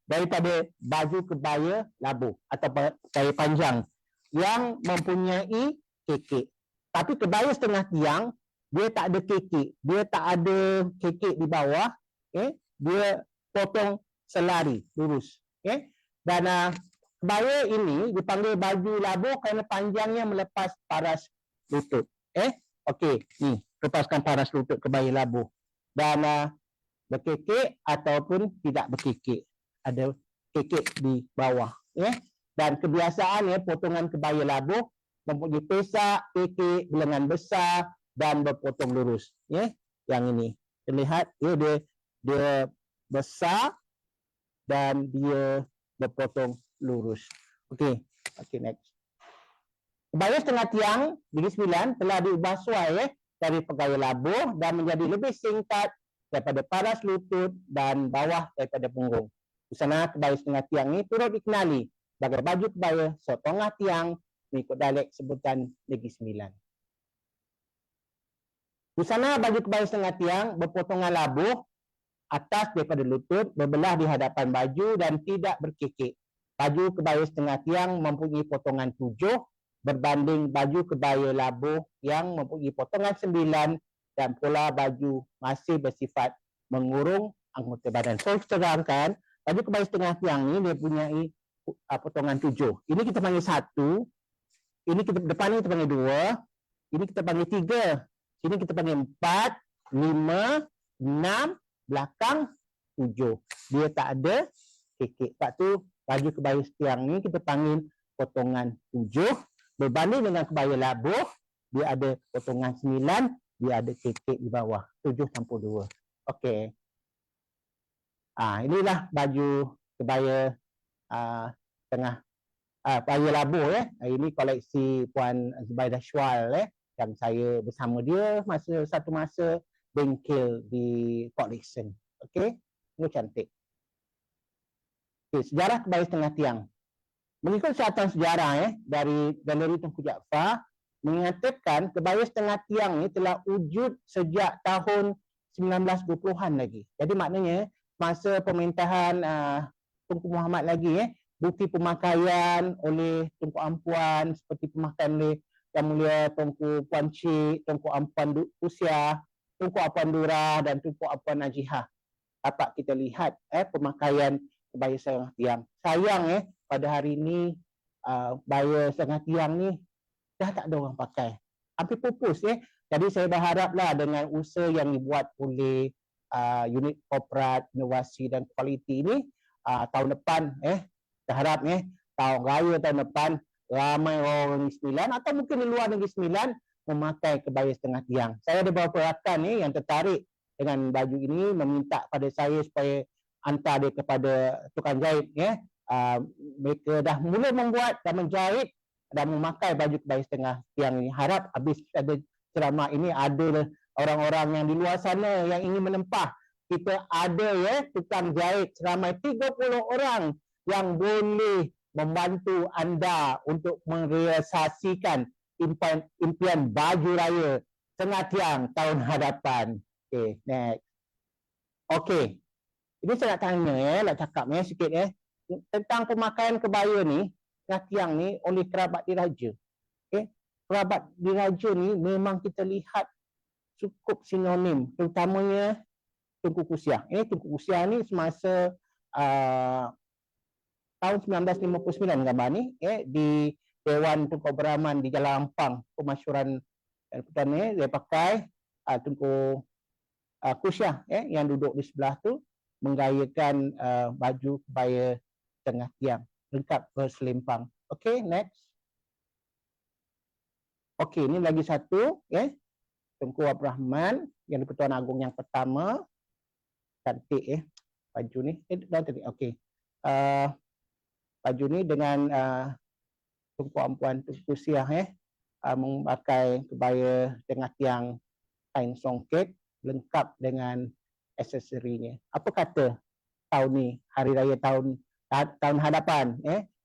daripada baju kebaya labuh atau kebaya panjang yang mempunyai kekek. Tapi kebaya setengah tiang dia tak ada kekek, dia tak ada kekek di bawah, dia potong selari lurus. Dan kebaya ini dipanggil baju labuh kerana panjangnya melepas paras lutut. Okey, ni lepaskan paras lutut kebaya labuh. Dan berkekek ataupun tidak berkekek. Ada kekek di bawah. Dan kebiasaannya potongan kebaya labuh mempunyai pesak, kekek, bilangan besar dan berpotong lurus. Yang ini terlihat dia besar dan dia berpotong lurus. Okey, next. Kebaya setengah tiang Negeri Sembilan telah diubah suai dari kebaya labuh dan menjadi lebih singkat daripada paras lutut dan bawah daripada punggung. Busana kebaya setengah tiang ini turut dikenali sebagai baju kebaya setengah tiang mengikut dialek sebutan Negeri Sembilan. Busana baju kebaya setengah tiang berpotongan labuh atas daripada lutut, berbelah di hadapan baju dan tidak berkekek. Baju kebaya setengah tiang mempunyai potongan 7 berbanding baju kebaya labuh yang mempunyai potongan 9 dan pola baju masih bersifat mengurung anggota badan. So, kita terangkan, baju kebaya setengah tiang ni dia punyai potongan 7. Ini kita panggil 1, ini kita depan ni kita panggil 2, ini kita panggil 3, sini kita panggil 4, 5, 6, belakang 7. Dia tak ada kekek. Sebab tu baju kebaya setiang ni kita panggil potongan 7. Berbanding dengan kebaya labuh, dia ada potongan 9, dia ada kekek di bawah. 7/2. Okey. Inilah baju kebaya kebaya labuh. Ini koleksi Puan Zubaidah Syawal yang saya bersama dia satu masa bengkel di Port Dickson. Okey, ini cantik. Okay, sejarah kebaya setengah tiang. Mengikut syaratan sejarah dari Galeri Tunku Jaafar mengatakan kebaya setengah tiang ni telah wujud sejak tahun 1920-an lagi. Jadi maknanya masa pemerintahan Tunku Muhammad lagi bukti pemakaian oleh Tunku Ampuan seperti pemakaian oleh Yang Mulia Tunku Puan Cik, Tunku Ampuan Usia, Tunku Ampuan Durah dan Tunku Ampuan Najihah. Dapat kita lihat pemakaian kebaya setengah tiang. Sayang pada hari ini kebaya setengah tiang ni dah tak ada orang pakai. Hampir pupus Jadi saya berharaplah dengan usaha yang dibuat oleh unit korporat inovasi dan kualiti ini tahun depan saya harap tahun raya tahun depan ramai orang Negeri Sembilan atau mungkin di luar Negeri Sembilan memakai kebaya setengah tiang. Saya ada beberapa rakan yang tertarik dengan baju ini, meminta pada saya supaya hantar dia kepada tukang jahit mereka dah mula membuat dan menjahit dan memakai baju kebaya setengah tiang ini. Harap habis ada ceramah ini ada orang-orang yang di luar sana yang ingin menempah. Kita ada tukang jahit seramai 30 orang yang boleh membantu anda untuk merealisasikan impian baju raya setengah tiang tahun hadapan. Okay, next. Okay, ini saya nak tanya nak cakap sikit tentang pemakaian kebaya ni setengah tiang ni oleh kerabat diraja. Kerabat diraja ni memang kita lihat cukup sinonim, terutamanya Tunku Kusiah. Tunku Kusiah ni semasa tahun 1959 gambar ni di Dewan Tunku Abdul di Jalan Ampang, pemasyuran ni dia pakai Tunku Kusiah yang duduk di sebelah tu menggayakan baju kebaya setengah tiang lengkap berselempang. Okay, next. Okay, ini lagi satu Tunku Abdul Rahman yang di-Pertuan Agong yang pertama. Cantik baju ni. Okey. Baju ni dengan tumpuan puan Tunku Kusiah memakai kebaya setengah tiang kain songket lengkap dengan aksesorinya. Apa kata tahun ni, hari raya tahun hadapan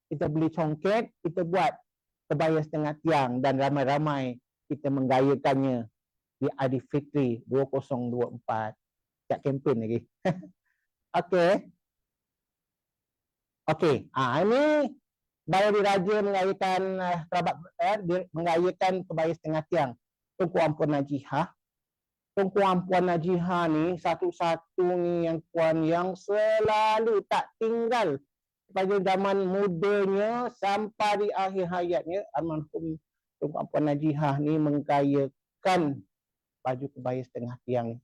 kita beli songket, kita buat kebaya setengah tiang dan ramai-ramai kita menggayakannya di Aidilfitri 2024. Tak kempen lagi. Okey. Okey. Ini Baya Diraja mengayakan kerabat mengayakan kebaya setengah tiang. Tunku Ampuan Najihah. Tunku Ampuan Najihah ni satu-satunya yang puan yang selalu tak tinggal pada zaman mudanya sampai di akhir hayatnya. Almarhum Tunku Ampuan Najihah ni menggayakan baju kebaya setengah tiang ni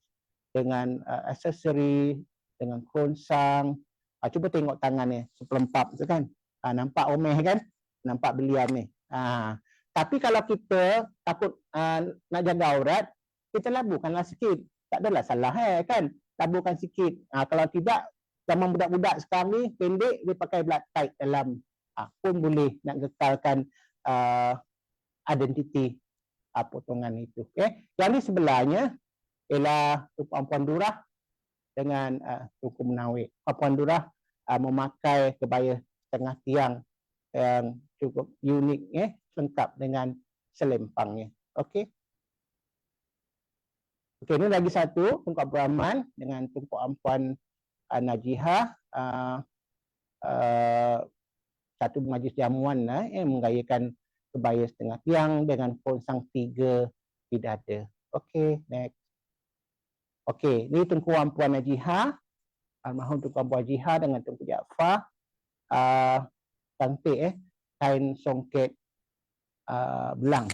dengan aksesori, dengan kronsang. Cuba tengok tangannya seperempat tu kan. Nampak omeh kan? Nampak belian ni. Tapi kalau kita takut nak jaga aurat, kita laburkanlah sikit. Tak adalah salah kan? Laburkan sikit. Kalau tidak, zaman budak-budak sekarang ni pendek, dia pakai black tight dalam. Pun boleh nak gekalkan identiti potongan itu. Yang ni sebelahnya ialah Puan Durah dengan Tunku Menawik. Puan Durah memakai kebaya setengah tiang yang cukup unik lengkap dengan selempangnya. Okey. Okey, ini lagi satu Tunku Abdul Rahman dengan Tunku Ampuan Najihah, satu majlis jamuan menggayakan kebaya setengah tiang dengan kronsang 3 di dada. Okey, next. Okey, ni Tunku Ampuan Najihah, almarhum Tunku Ampuan Najihah dengan Tunku Jaafar. Cantik kain songket belang.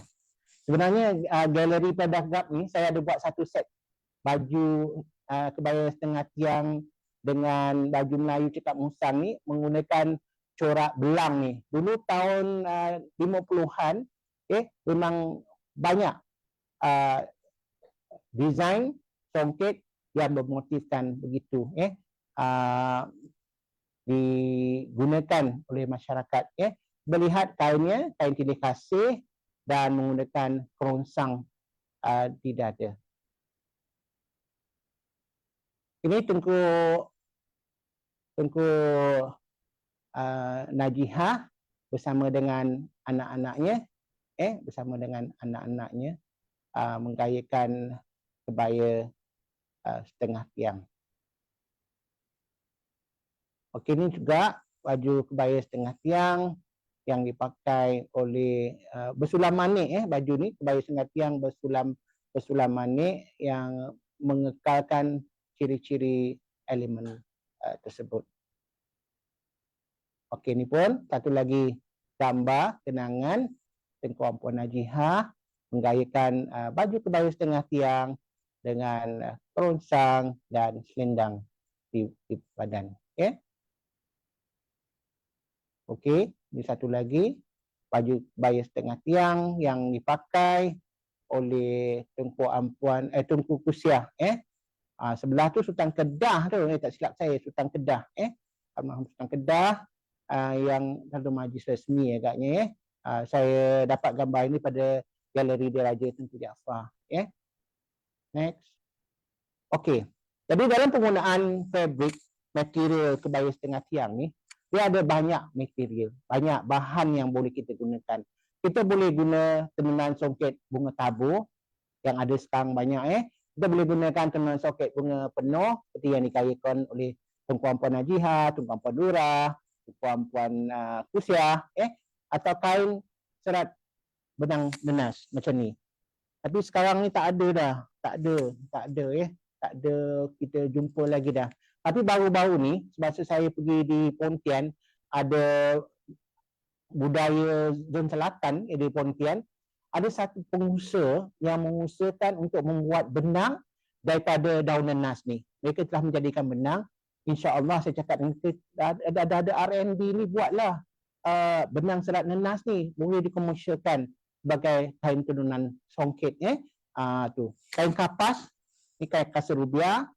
Sebenarnya galeri Pedagap ni saya ada buat satu set baju kebaya setengah tiang dengan baju Melayu Cekap Musang ni menggunakan corak belang ni. Dulu tahun 50-an memang banyak desain songket yang bermotifkan begitu digunakan oleh masyarakat melihat kainnya, kain tilih kasih dan menggunakan kronsang di dada. Ini Tunku Najihah bersama dengan anak-anaknya menggayakan kebaya setengah tiang. Okey, ini juga baju kebaya setengah tiang yang dipakai oleh bersulam manik baju ni kebaya setengah tiang bersulam manik yang mengekalkan ciri-ciri elemen tersebut. Okey, ni pun satu lagi gambar kenangan Tengku Puan Najihah menggayakan baju kebaya setengah tiang dengan perongsang dan selendang di badan. Okey. Okey, ini satu lagi baju kebaya setengah tiang yang dipakai oleh Tunku Kusiah. Sebelah tu Sultan Kedah tu, tak silap saya, Sultan Kedah. Almarhum Sultan Kedah yang dalam majlis resmi agaknya. Saya dapat gambar ini pada Galeri Diraja Tengku Jaafar. Next. Okey. Jadi dalam penggunaan fabric, material kebaya setengah tiang ni, dia ada banyak material, banyak bahan yang boleh kita gunakan. Kita boleh guna tenunan songket bunga tabur yang ada sekarang banyak. Kita boleh gunakan tenunan songket bunga penuh seperti yang dikayakan oleh Tunku Puan Najihah, Tunku Puan Durrah, Tunku Puan Kusiah, atau kain serat benang nenas macam ni. Tapi sekarang ni tak ada dah, tak ada kita jumpa lagi dah. Tapi baru-baru ni semasa saya pergi di Pontian, ada budaya zon selatan di Pontian, ada satu pengusaha yang mengusahakan untuk membuat benang daripada daun nenas ni. Mereka telah menjadikan benang. InsyaAllah saya cakap ada R&D ni, buatlah benang serat nenas ni boleh dikomersialkan sebagai kain tenunan songket. Tu kain kapas, ni kain kaserubia,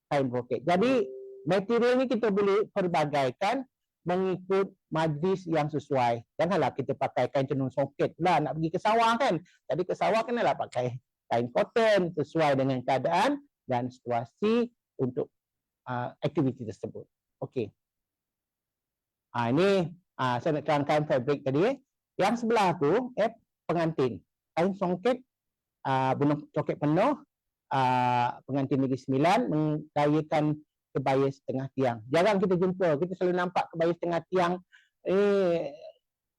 kain broket. Jadi material ni kita boleh perbagaikan mengikut majlis yang sesuai. Janganlah kita pakai kain tenun songket pula nak pergi ke sawah kan. Jadi ke sawah kenalah pakai kain cotton sesuai dengan keadaan dan situasi untuk aktiviti tersebut. Okey. Ini saya nak terangkan fabric tadi. Yang sebelah tu pengantin. Kain songket, benang songket penuh, pengantin Negeri Sembilan menggayakan kebaya setengah tiang. Jarang kita jumpa, kita selalu nampak kebaya setengah tiang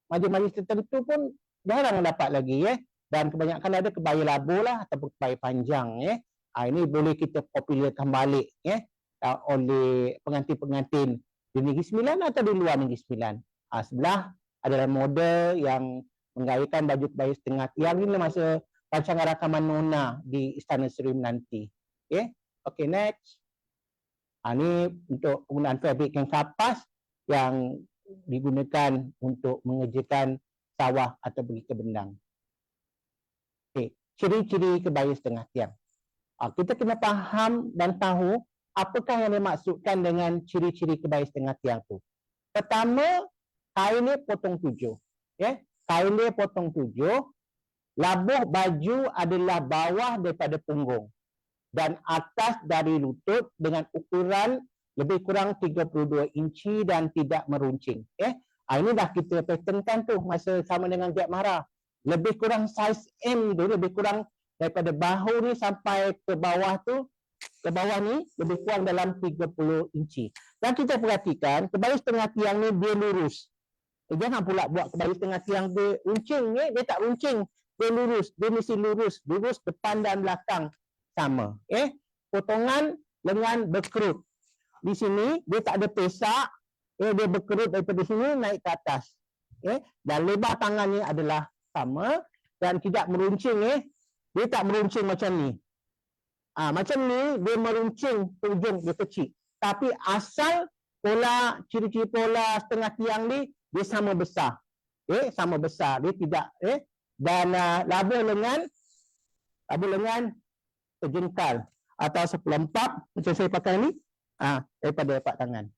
majlis-majlis tertentu pun jarang dapat lagi. Dan kebanyakan ada kebaya labuh lah ataupun kebaya panjang. Ini boleh kita popularkan balik oleh pengantin-pengantin di Negeri Sembilan atau di luar Negeri Sembilan. Sebelah adalah model yang menggayakan baju kebaya setengah tiang ini masa rancangan rakaman Nona di Istana Seri Menanti. Okey, next. Ini untuk penggunaan fabrik yang kapas yang digunakan untuk mengerjakan sawah atau pergi ke bendang. Okey, ciri-ciri kebaya setengah tiang. Kita kena faham dan tahu apakah yang dimaksudkan dengan ciri-ciri kebaya setengah tiang tu. Pertama, kain dia potong 7. Kain dia potong 7. Labuh baju adalah bawah daripada punggung dan atas dari lutut dengan ukuran lebih kurang 32 inci dan tidak meruncing. Ini dah kita patternkan tu masa sama dengan Gap Mara. Lebih kurang saiz M tu, lebih kurang daripada bahu ni sampai ke bawah tu, ke bawah ni lebih kurang dalam 30 inci. Dan kita perhatikan kebaya setengah tiang ni dia lurus. Jangan pula buat kebaya setengah tiang dia runcing, dia tak runcing. Dia lurus, dia mesti lurus depan dan belakang sama. Potongan lengan berkerut. Di sini dia tak ada pesak, dia berkerut daripada sini naik ke atas. Dan lebar tangannya adalah sama dan tidak meruncing. Dia tak meruncing macam ni. Macam ni dia meruncing ujung dia kecil. Tapi asal pola, ciri-ciri pola setengah tiang ni dia sama besar. Sama besar. Dia tidak dan labuh lengan terjengkal atau seperempat macam saya pakai ni daripada tapak tangan.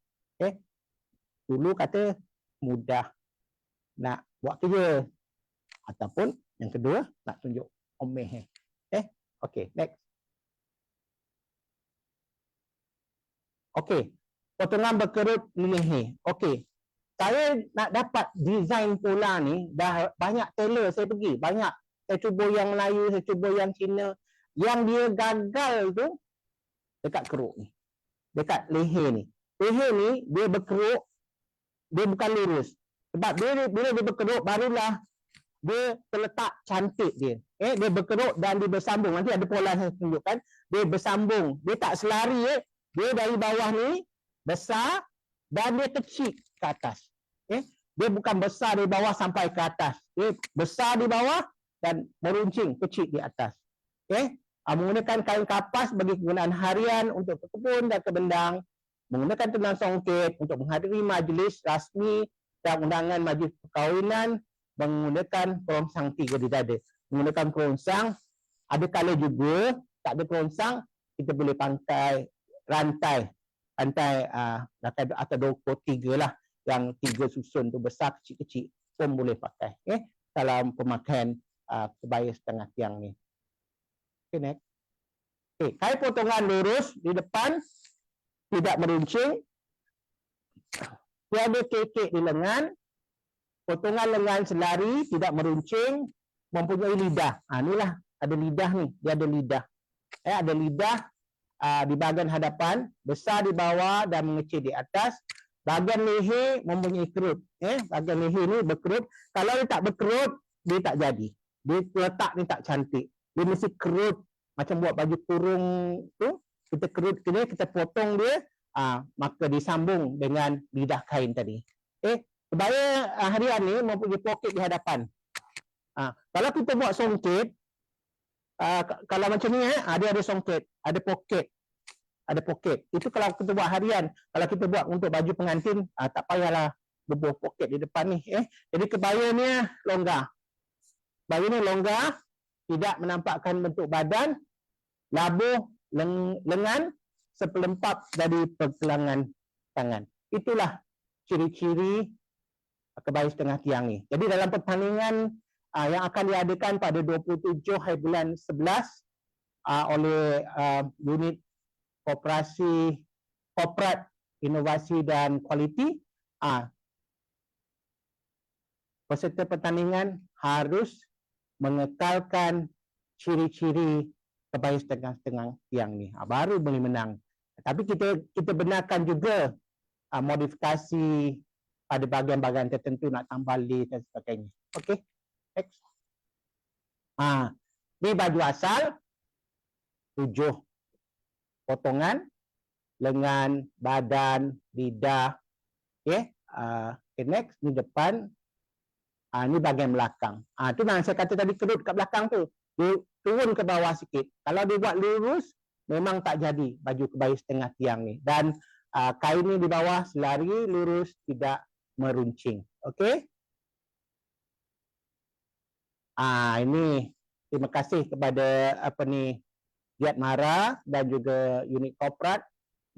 Dulu kata mudah nak buat kerja ataupun yang kedua nak tunjuk omeh. Okey, next. Okey, potongan berkerut leher. Okey. Saya nak dapat design pola ni, dah banyak tailor saya pergi. Banyak. Saya cuba yang Melayu, saya cuba yang Cina. Yang dia gagal tu, dekat keruk ni. Dekat leher ni. Leher ni, dia berkeruk, dia bukan lurus. Sebab bila dia berkeruk, barulah dia terletak cantik dia. Dia berkeruk dan dia bersambung. Nanti ada pola saya tunjukkan. Dia bersambung. Dia tak selari. Dia dari bawah ni, besar dan dia kecil ke atas. Dia bukan besar di bawah sampai ke atas. Dia besar di bawah dan meruncing kecil di atas. Okey? Menggunakan kain kapas bagi kegunaan harian untuk ke kebun dan ke bendang. Menggunakan tenang songket untuk menghadiri majlis rasmi dan undangan majlis perkahwinan. Menggunakan kerongsang 3 di dada. Menggunakan kerongsang, ada kala juga tak ada kerongsang, kita boleh pakai rantai atau doko 3 lah, yang 3 susun tu besar kecil-kecil pun boleh pakai dalam pemakaian kebaya setengah tiang ni. Okay, next. Okay, kain potongan lurus di depan, tidak meruncing, tiada kekek di lengan, potongan lengan selari, tidak meruncing, mempunyai lidah. Inilah ada lidah ni, dia ada lidah. Ada lidah di bahagian hadapan, besar di bawah dan mengecil di atas. Bahagian leher mempunyai kerut. Bahagian leher ni berkerut. Kalau dia tak berkerut, dia tak jadi. Dia letak ni tak cantik. Dia mesti kerut. Macam buat baju kurung tu, kita kerut dia, kita potong dia, maka disambung dengan lidah kain tadi. Kebaya harian ni mempunyai poket di hadapan. Kalau kita buat songket, kalau macam ni, dia ada songket, ada poket. Ada poket. Itu kalau kita buat harian. Kalau kita buat untuk baju pengantin, tak payahlah berbuah poket di depan ni. Jadi kebaya ni longgar. Kebaya ni longgar, tidak menampakkan bentuk badan, labuh, lengan, sepelempap dari pergelangan tangan. Itulah ciri-ciri kebaya setengah tiang ni. Jadi dalam pertandingan yang akan diadakan pada 27 hari bulan 11 oleh unit Koperasi Korporat Inovasi dan Kualiti, peserta pertandingan harus mengekalkan ciri-ciri kebaya setengah tiang ni, baru boleh menang. Tapi kita benarkan juga modifikasi pada bahagian-bahagian tertentu, nak tambah lace dan sebagainya. Okey, next. Ni baju asal, 7 potongan, lengan, badan, lidah. Okay, next, ni depan. Ni bahagian belakang. Tu yang saya kata tadi, kerut kat belakang tu. Dia turun ke bawah sikit. Kalau dia buat lurus, memang tak jadi baju kebaya setengah tiang ni. Dan kain ni di bawah selari, lurus, tidak meruncing. Okey? Ini terima kasih kepada Giat Mara dan juga unit korporat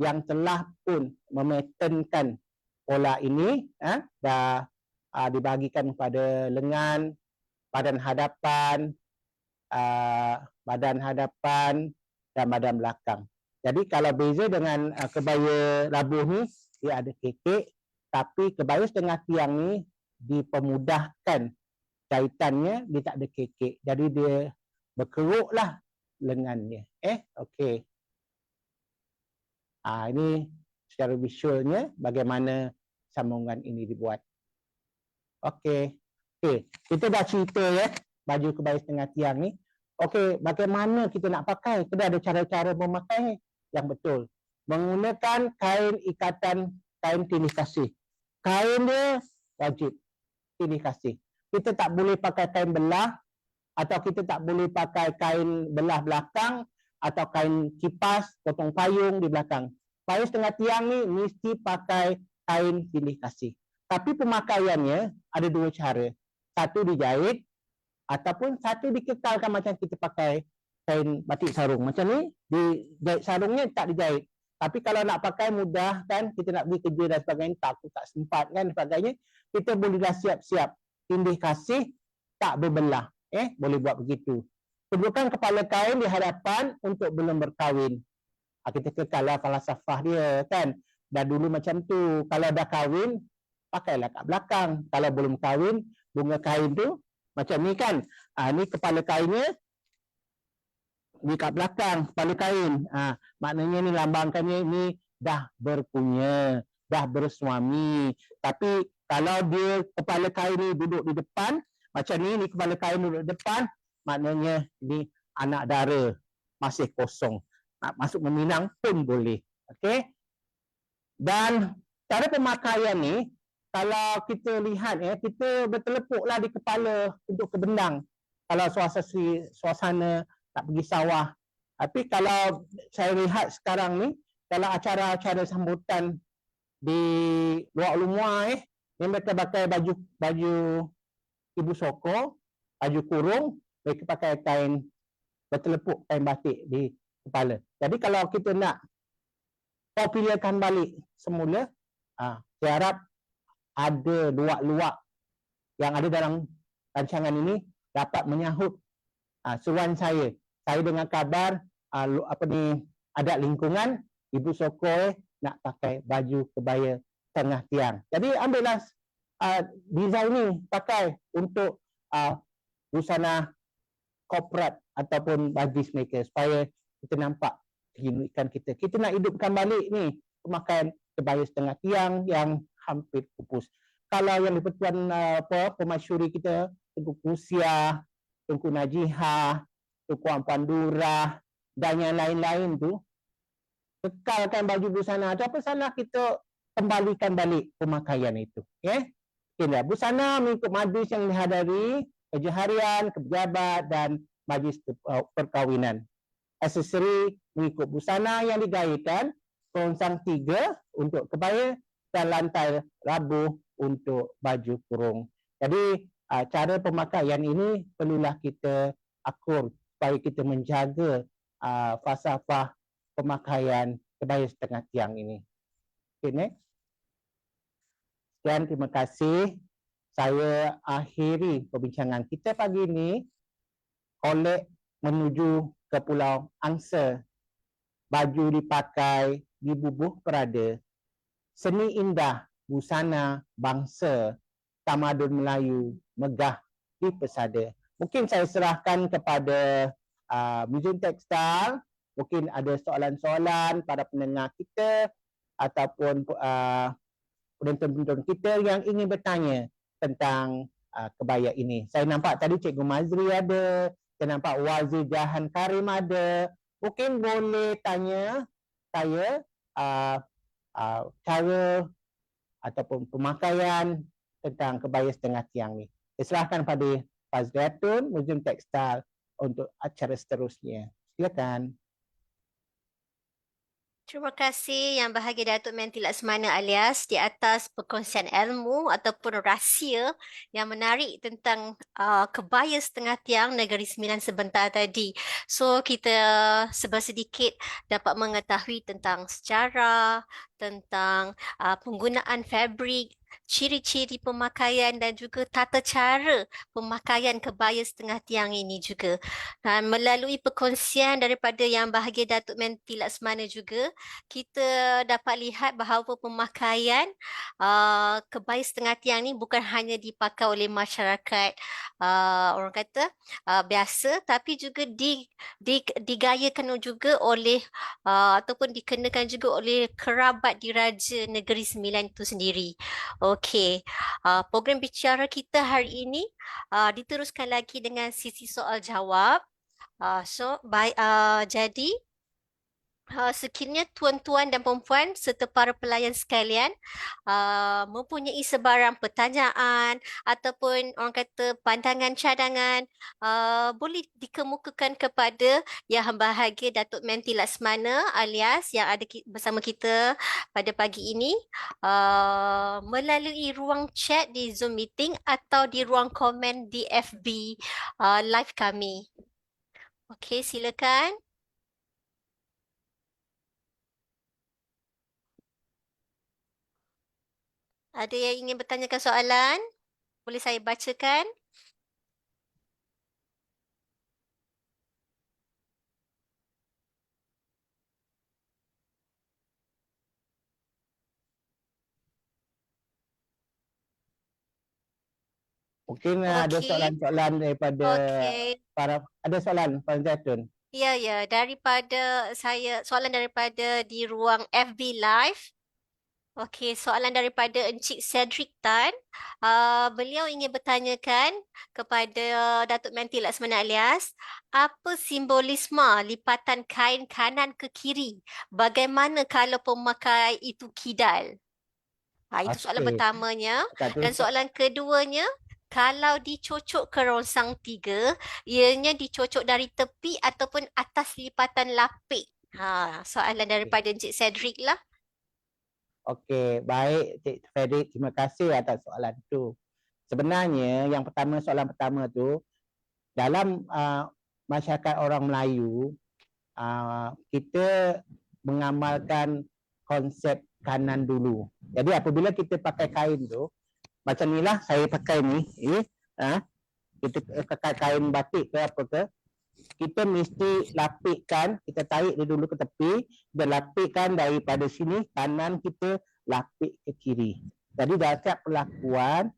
yang telah pun mematentkan pola ini, dah dibagikan kepada lengan, badan hadapan, dan badan belakang. Jadi kalau beza dengan kebaya labuh ni, dia ada kekek, tapi kebaya setengah tiang ni dipermudahkan kaitannya, dia tak ada kekek. Jadi dia berkeruklah lengannya. Okey. Ini secara visualnya bagaimana sambungan ini dibuat. Okey. Kita dah cerita baju kebaya setengah tiang ni. Okey, bagaimana kita nak pakai? Kita ada cara-cara memakai yang betul. Menggunakan kain ikatan, kain tindih kasih. Kain dia wajib tindih kasih. Kita tak boleh pakai kain belah, atau kita tak boleh pakai kain belah belakang, atau kain kipas, potong payung di belakang. Kebaya setengah tiang ni mesti pakai kain tindih kasih. Tapi pemakaiannya ada 2 cara. Satu dijahit, ataupun satu dikekalkan macam kita pakai kain batik sarung. Macam ni, dijahit sarungnya tak dijahit. Tapi kalau nak pakai mudah kan, kita nak pergi kerja dan sebagainya, tak sempat kan sebagainya, kita boleh dah siap-siap tindih kasih, tak berbelah. Boleh buat begitu. Tunjukkan kepala kain di hadapan untuk belum berkahwin. Kita kekallah falsafah dia kan. Dah dulu macam tu. Kalau dah kahwin, pakailah kat belakang. Kalau belum kahwin, bunga kain tu macam ni kan. Ni kepala kainnya, ni kat belakang kepala kain. Maknanya ni lambangkannya ni dah berpunya, dah bersuami. Tapi kalau dia kepala kain ni duduk di depan, macam ni kepala kain duduk di depan, maknanya ni anak dara, masih kosong. Nak masuk meminang pun boleh. Okey. Dan cara pemakaian ni, kalau kita lihat kita bertelepuklah di kepala untuk ke Bendang. Kalau suasana tak pergi sawah. Tapi kalau saya lihat sekarang ni, kalau acara-acara sambutan di luar Ulumua yang mereka pakai baju ibu soko, baju kurung, mereka pakai kain bertelepuk, kain batik di kepala. Jadi kalau kita nak popularkan balik semula, saya harap ada luak-luak yang ada dalam rancangan ini dapat menyahut seruan saya. Saya dengar kabar adat lingkungan, ibu soko nak pakai baju kebaya tengah tiang. Jadi ambillah design ni pakai untuk busana korporat ataupun bajis mereka supaya kita nampak keunikan kita. Kita nak hidupkan balik ni pemakaian kebaya setengah tiang yang hampir pupus. Kalau yang di-Pertuan pemasyuri kita, Tengku Kusia, Tengku Najihah, Tengku Puan Durah dan yang lain-lain tu, kekalkan baju busana. Ada apa salah kita kembalikan balik pemakaian itu? Okay, busana mengikut majlis yang dihadiri, kerja harian, pejabat dan majlis perkahwinan. Aksesori mengikut busana yang digayakan, perongsang 3 untuk kebaya dan lantai rabuh untuk baju kurung. Jadi cara pemakaian ini perlulah kita akur supaya kita menjaga falsafah pemakaian kebaya setengah tiang ini. Okay, next. Sekian, terima kasih. Saya akhiri perbincangan kita pagi ini. Kolek menuju ke Pulau Angsa. Baju dipakai di bubuh perada. Seni indah busana bangsa tamadun Melayu megah di pesada. Mungkin saya serahkan kepada Museum Tekstil. Mungkin ada soalan-soalan pada pendengar kita ataupun penonton-penonton kita yang ingin bertanya tentang kebaya ini. Saya nampak tadi Cikgu Mazri ada, saya nampak Wazir Jahan Karim ada. Mungkin boleh tanya saya cara ataupun pemakaian tentang kebaya setengah tiang ni. Saya serahkan pada Fazliatun, Museum Tekstil untuk acara seterusnya. Silakan. Terima kasih Yang Bahagia Datuk Menty Laksmana Alias di atas perkongsian ilmu ataupun rahsia yang menarik tentang kebaya setengah tiang Negeri Sembilan sebentar tadi. So kita sedikit dapat mengetahui tentang sejarah, tentang penggunaan fabrik, ciri-ciri pemakaian dan juga tata cara pemakaian kebaya setengah tiang ini juga. Dan melalui perkongsian daripada Yang Bahagia Datuk Menty Laksmana juga, kita dapat lihat bahawa pemakaian kebaya setengah tiang ni bukan hanya dipakai oleh masyarakat orang kata biasa, tapi juga digayakan juga oleh ataupun dikenakan juga oleh kerabat diraja Negeri Sembilan itu sendiri. Okey, program bicara kita hari ini diteruskan lagi dengan sisi soal jawab. Jadi sekiranya tuan-tuan dan puan-puan serta para pelayan sekalian mempunyai sebarang pertanyaan ataupun orang kata pandangan cadangan, boleh dikemukakan kepada Yang Bahagia Datuk Menty Laksmana Alias yang ada bersama kita pada pagi ini melalui ruang chat di Zoom meeting atau di ruang komen di FB live kami. Okey, silakan. Ada yang ingin bertanyakan soalan? Boleh saya bacakan? Mungkin ada Okey. soalan-soalan daripada ada soalan Puan Zaitun. Ya, daripada saya, soalan daripada di ruang FB Live. Okey, soalan daripada Encik Cedric Tan. Beliau ingin bertanyakan kepada Datuk Menty Laksmana Alias, apa simbolisme lipatan kain kanan ke kiri? Bagaimana kalau pemakai itu kidal? Itu soalan Okey. pertamanya. Satu Dan soalan keduanya, kalau dicocok ke rongsang 3, ianya dicocok dari tepi ataupun atas lipatan lapik? Soalan daripada Encik Cedric lah. Okey, baik Cik Fedik, terima kasih atas soalan tu. Sebenarnya yang pertama, soalan pertama tu, dalam masyarakat orang Melayu, kita mengamalkan konsep kanan dulu. Jadi apabila kita pakai kain tu, macam ni lah saya pakai ni, kita pakai kain batik ke apa ke, kita mesti lapikkan, kita tarik dia dulu ke tepi dan lapikkan daripada sini kanan kita lapik ke kiri. Jadi dalam setiap perlakuan,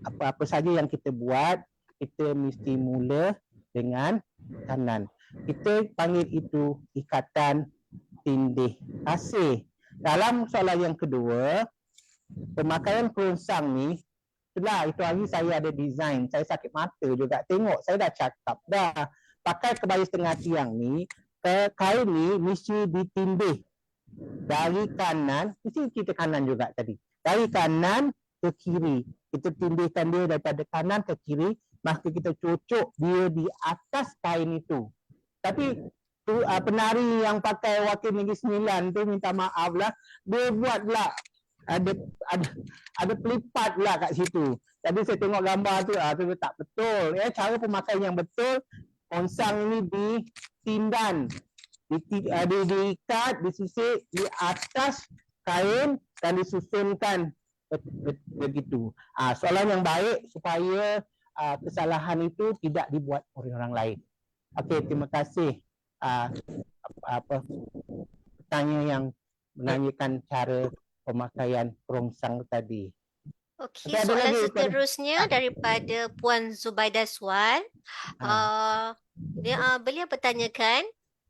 apa-apa saja yang kita buat, kita mesti mula dengan kanan. Kita panggil itu ikatan tindih kasih. Dalam soalan yang kedua, pemakaian kerongsang ni, itulah itu hari saya ada design, saya sakit mata juga tengok, saya dah cakap dah. Pakai kebaya setengah tiang ni, kain ni mesti ditindih dari kanan, mesti kita kanan juga tadi. Dari kanan ke kiri. Kita tindihkan dia daripada kanan ke kiri, maka kita cocok dia di atas kain itu. Tapi penari yang pakai Wakil Negeri Sembilan tu minta maaf lah, dia buatlah ada pelipat lah kat situ. Jadi saya tengok gambar tu, tu tak betul. Cara pemakaian yang betul, kerongsang ini ditindan, diikat, disisir di atas kain dan disusunkan begitu. Soalan yang baik supaya kesalahan itu tidak dibuat oleh orang lain. Okey, terima kasih. Bertanya yang menanyakan cara pemakaian kerongsang tadi. Okey, Ada soalan lagi seterusnya daripada Puan Zubaidah Swan. Beliau bertanyakan,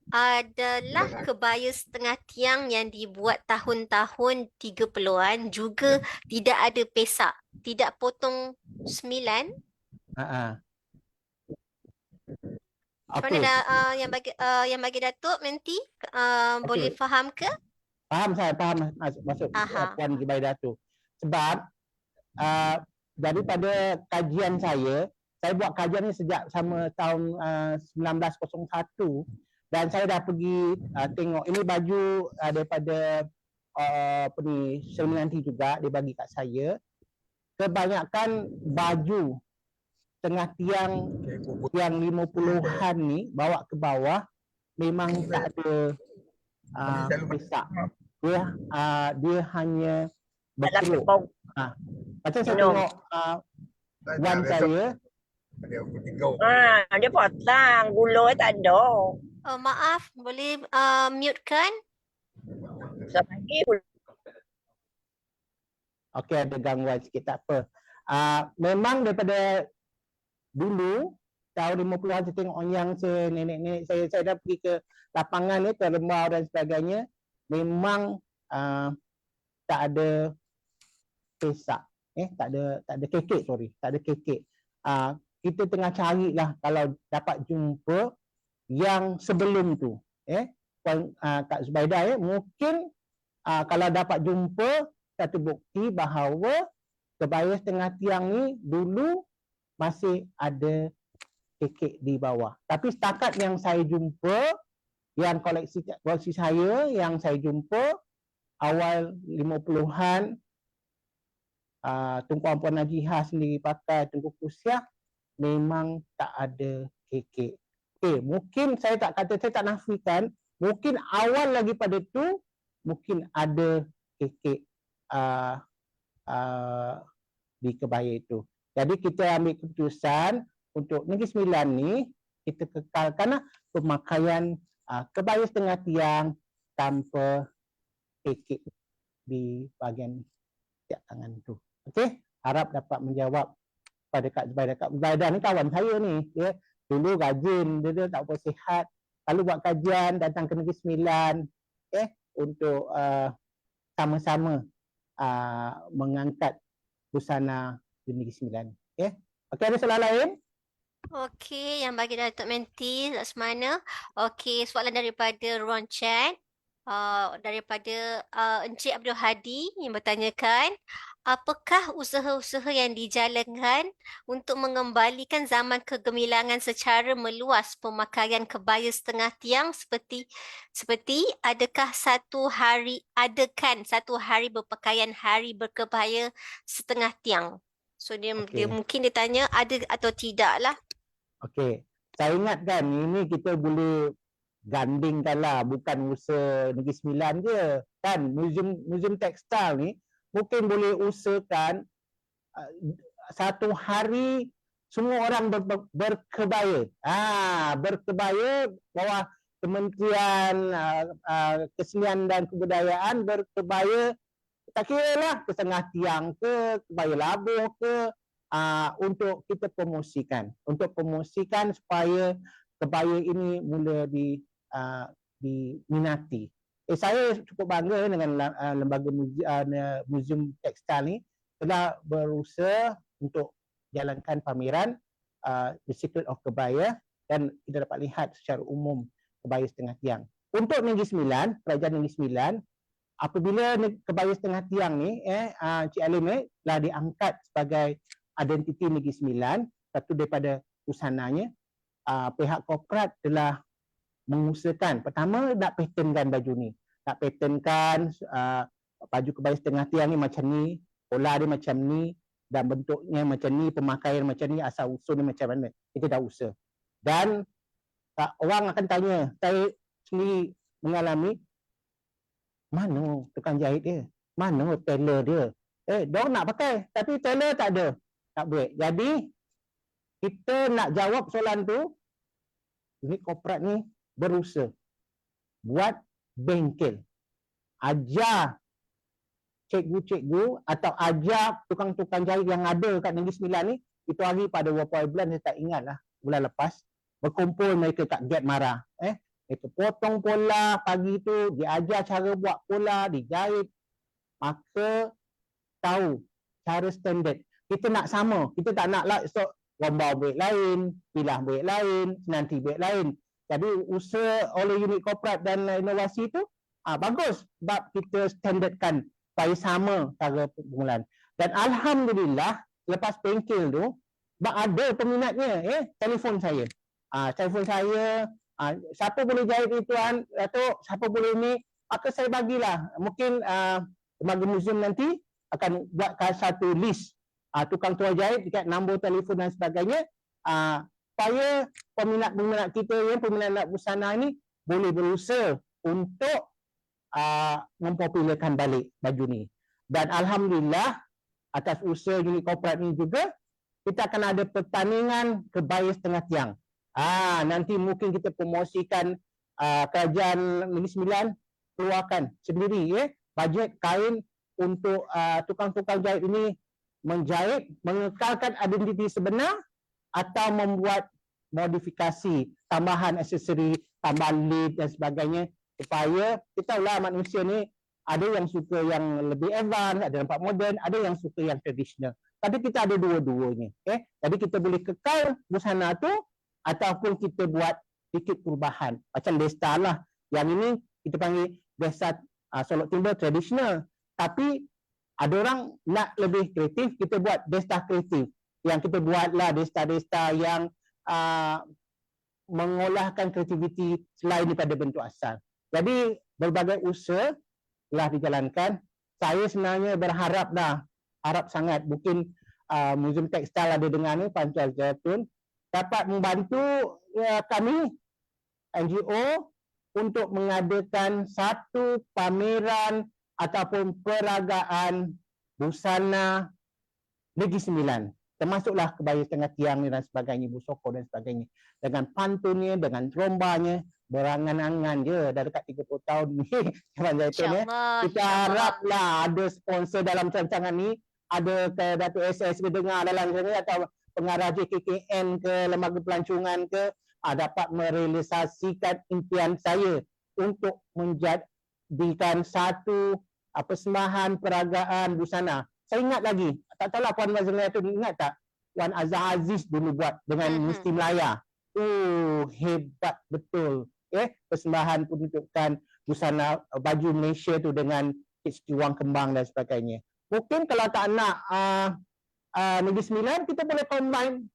adalah kebaya setengah tiang yang dibuat tahun-tahun 30-an juga tidak ada pesak, tidak potong 9? Okey. Yang bagi Datuk Menti, boleh faham ke? Faham saya, faham maksud Puan Zubaidah tu. Sebab daripada kajian saya buat kajian ni sejak sama tahun 1901 dan saya dah pergi tengok ini baju daripada Seri Menanti juga dia bagi kat saya. Kebanyakan baju tengah tiang yang 50-an ni bawa ke bawah memang tak ada pesak. Dia hanya berkeluk. Macam saya tengok wan saya. Dia potong, gulai tak ada. Maaf, boleh mute kan? Okey, ada gangguan sikit, tak apa. Memang daripada dulu, tahun 50-an saya tengok yang nenek-nenek saya dah pergi ke lapangan ni, ke Lembau dan sebagainya, memang tak ada pesak. Tak ada kekek, tak ada kekek. Kita tengah carilah kalau dapat jumpa yang sebelum tu. Kak Zubaidah, mungkin kalau dapat jumpa satu bukti bahawa kebaya setengah tiang ni dulu masih ada kekek di bawah. Tapi setakat yang saya jumpa, yang koleksi saya yang saya jumpa awal 50-an, Tunku Puan Najihah sendiri pakai, Tunku Kusiah, memang tak ada kekek. Mungkin saya tak nafikan, mungkin awal lagi pada tu mungkin ada kekek di kebaya itu. Jadi kita ambil keputusan untuk Negeri Sembilan ni kita kekalkan pemakaian kebaya setengah tiang tanpa kekek di bahagian tiap tangan tu. Okey, harap dapat menjawab pada Kak Zubaidah. Kak Zubaidah ni kawan saya ni, dulu rajin, dia tak apa sihat. Lalu buat kajian, datang ke Negeri Sembilan, untuk sama-sama mengangkat busana di Negeri Sembilan. Okey, ada soalan lain? Okey, yang bagi Datuk Menti, Laksmana. Okey, soalan daripada Ron Chan. daripada Encik Abdul Hadi yang bertanyakan, apakah usaha-usaha yang dijalankan untuk mengembalikan zaman kegemilangan secara meluas pemakaian kebaya setengah tiang seperti adakan satu hari berpakaian hari berkebaya setengah tiang. So dia Okey. mungkin dia tanya ada atau tidak lah. Okey. Saya ingatkan ini kita boleh gandingkanlah, bukan usaha Negeri Sembilan je. Kan muzium tekstil ni mungkin boleh usahakan satu hari semua orang berkebaya. Berkebaya bawah Kementerian Kesenian dan Kebudayaan berkebaya, tak kira lah ke setengah tiang ke, kebaya labuh ke, untuk kita promosikan. Untuk promosikan supaya kebaya ini mula diminati. Saya cukup bangga dengan lembaga muzium tekstil ni telah berusaha untuk jalankan pameran The Secret of Kebaya, dan kita dapat lihat secara umum kebaya setengah tiang. Untuk Negeri Sembilan, Kerajaan Negeri Sembilan, apabila kebaya setengah tiang ni, Cik Alim telah diangkat sebagai identiti Negeri Sembilan, satu daripada busananya, pihak korporat telah mengusahakan, pertama nak patenkan baju ni, nak patenkan baju kebaya setengah tiang ni macam ni, pola dia macam ni, dan bentuknya macam ni, pemakaian macam ni, asal usul ni macam mana. Kita dah usaha. Dan orang akan tanya, saya sendiri mengalami, mana tukang jahit dia? Mana tailor dia? Diorang nak pakai, tapi tailor tak ada. Tak boleh. Jadi, kita nak jawab soalan tu, unit korporat ni berusaha buat bengkel. Ajar cikgu-cikgu atau ajar tukang-tukang jahit yang ada kat Negeri Sembilan ni, itu hari pada beberapa bulan, saya tak ingat lah, bulan lepas, berkumpul mereka kat Gate Mara. Mereka potong pola pagi tu, diajar cara buat pola, dijahit. Maka tahu cara standard. Kita nak sama, kita tak nak lah esok gambar beg lain, pilah beg lain, senanti beg lain. Jadi usaha oleh unit korporat dan inovasi tu bagus sebab kita standardkan supaya sama cara permulaan. Dan Alhamdulillah lepas bengkel tu ada peminatnya, telefon saya. Telefon saya, siapa boleh jahit ni tuan, Datuk, siapa boleh ni, maka saya bagilah. Mungkin lembaga muzium nanti akan buatkan satu list tukang-tukang jahit dekat nombor telefon dan sebagainya, supaya peminat-peminat kita yang peminat busana ini boleh berusaha untuk mempopularkan balik baju ni. Dan Alhamdulillah atas usaha unit korporat ni juga, kita akan ada pertandingan kebaya setengah tiang. Nanti mungkin kita promosikan, Kerajaan Negeri Sembilan keluarkan sendiri bajet kain untuk tukang-tukang jahit ini menjahit, mengekalkan identiti sebenar atau membuat modifikasi, tambahan aksesori, tambahan lid dan sebagainya, supaya kita tahulah manusia ni ada yang suka yang lebih advance, ada yang nampak moden, ada yang suka yang tradisional. Tapi kita ada dua-duanya. Jadi kita boleh kekal busana tu ataupun kita buat sedikit perubahan. Macam Desta lah. Yang ini kita panggil Desta Solok Timber tradisional. Tapi ada orang nak lebih kreatif, kita buat Desta kreatif. Yang kita buatlah Desta-Desta yang mengolahkan kreativiti selain daripada bentuk asal. Jadi berbagai usaha telah dijalankan. Saya sebenarnya berharap harap sangat mungkin Muzium Tekstil ada dengar ni, Pancal Zaitun, dapat membantu kami NGO untuk mengadakan satu pameran ataupun peragaan busana Negeri Sembilan, termasuklah kebaya setengah tiang dan sebagainya, busoko dan sebagainya, dengan pantunnya, dengan rombanya, berangan-angan je dah dekat 30 tahun ni. Kita haraplah ada sponsor dalam rancangan ni, ada ke Datuk SS ke dengar dalam ni, atau pengarah JKKN ke, lembaga pelancongan ke, dapat merealisasikan impian saya untuk menjadikan satu persembahan peragaan busana. Saya ingat lagi, tak tahulah Puan Mazlina tu ingat tak, Puan Azhar Aziz dulu buat dengan Musti Melaya. Hebat betul. Persembahan penunjukan busana baju Malaysia tu dengan istiwang kembang dan sebagainya. Mungkin kalau tak nak Negeri Sembilan, kita boleh combine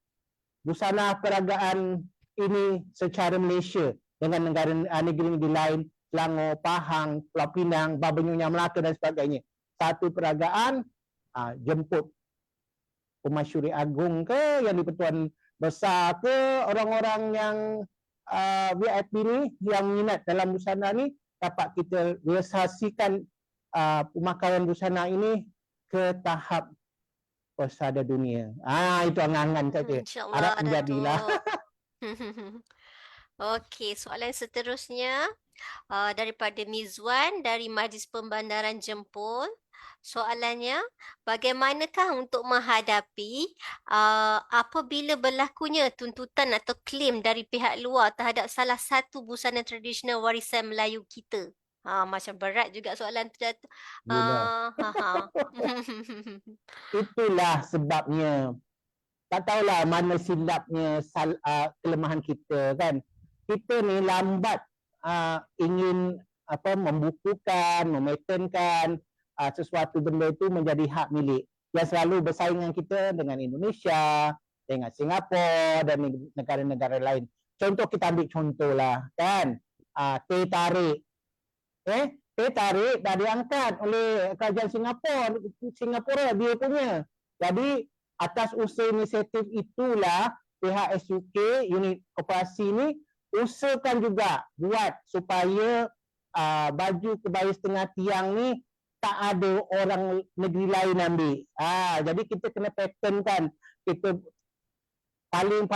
busana peragaan ini secara Malaysia dengan negeri-negeri lain, Selangor, Pahang, Pulau Pinang, Baba Nyonya Melaka dan sebagainya. Satu peragaan jemput Pemasyuri Agung ke, yang di-Pertuan Besar ke, orang-orang yang VIP ni yang minat dalam busana ni, dapat kita realisasikan pemakaian busana ini ke tahap persada dunia. Itu angan-angan saja. InsyaAllah, Harap menjadilah. Datuk. Okey, soalan seterusnya daripada Mizwan dari Majlis Pembandaran Jempol. Soalannya, bagaimanakah untuk menghadapi apabila berlakunya tuntutan atau klaim dari pihak luar terhadap salah satu busana tradisional warisan Melayu kita? Macam berat juga soalan tu, Datuk. Yelah. Ha. Itulah sebabnya. Tak tahulah mana silapnya kelemahan kita kan. Kita ni lambat ingin membukukan, memetenkan sesuatu benda itu menjadi hak milik. Yang selalu bersaing dengan kita dengan Indonesia, dengan Singapura dan negara-negara lain. Contoh, kita ambil contohlah kan. Teh tarik. Teh tarik dah diangkat oleh kerajaan Singapura dia punya. Jadi atas usaha inisiatif itulah pihak SUK, unit koperasi ni usahakan juga buat supaya baju kebaya setengah tiang ni tak ada orang negeri lain ambil. Jadi kita kena patternkan. Kita paling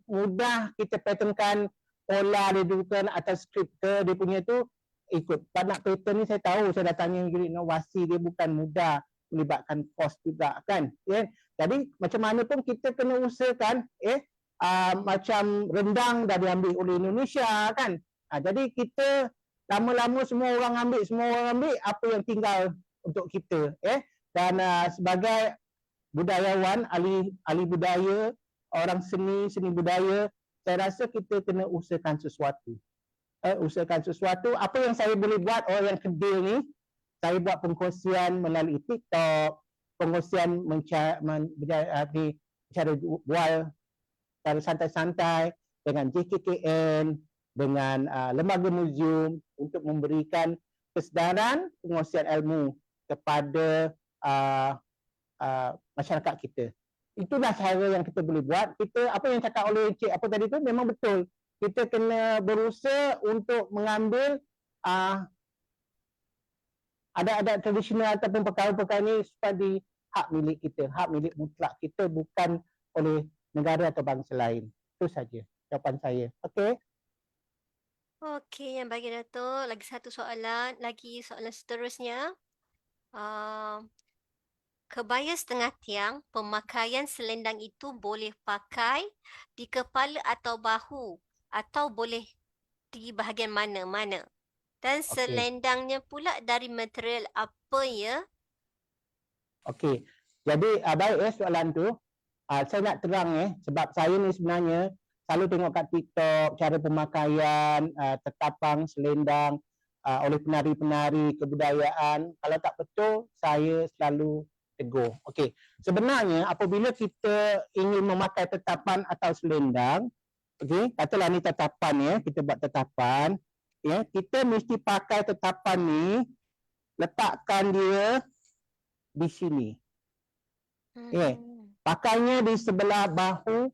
mudah kita patternkan pola dia bukan atas skrip ke dia punya tu ikut. Nak pattern ni saya tahu, saya dah tanya unit inovasi, dia bukan mudah, melibatkan kos juga kan. Jadi macam mana pun kita kena usahakan macam rendang dah diambil oleh Indonesia kan. Jadi kita lama-lama semua orang ambil, apa yang tinggal untuk kita. Dan sebagai budayawan, ahli budaya, orang seni budaya, saya rasa kita kena usahakan sesuatu. Apa yang saya boleh buat, yang kedil ni, saya buat pengkongsian melalui TikTok, pengkongsian cara bual secara santai-santai dengan JKKN, dengan lembaga muzium untuk memberikan kesedaran pengkongsian ilmu kepada masyarakat kita. Itulah cara yang kita boleh buat. Apa yang cakap oleh Encik apa tadi tu memang betul. Kita kena berusaha untuk mengambil adat-adat tradisional ataupun perkara-perkara ini sebagai hak milik kita, hak milik mutlak kita, bukan oleh negara atau bangsa lain. Itu saja jawapan saya. Okey. Okey, yang bagi Datuk, lagi satu soalan, soalan seterusnya. Kebaya setengah tiang, pemakaian selendang itu boleh pakai di kepala atau bahu atau boleh di bahagian mana-mana. Dan selendangnya pula dari material apa ya? Okey. Jadi baik soalan tu. Saya nak terang sebab saya ni sebenarnya selalu tengok kat TikTok cara pemakaian tertapang selendang oleh penari-penari kebudayaan. Kalau tak betul, saya selalu tegur. Okey. Sebenarnya apabila kita ingin memakai tetapan atau selendang, okey, katalah ni tetapan kita buat tetapan, kita mesti pakai tetapan ni, letakkan dia di sini. Pakainya di sebelah bahu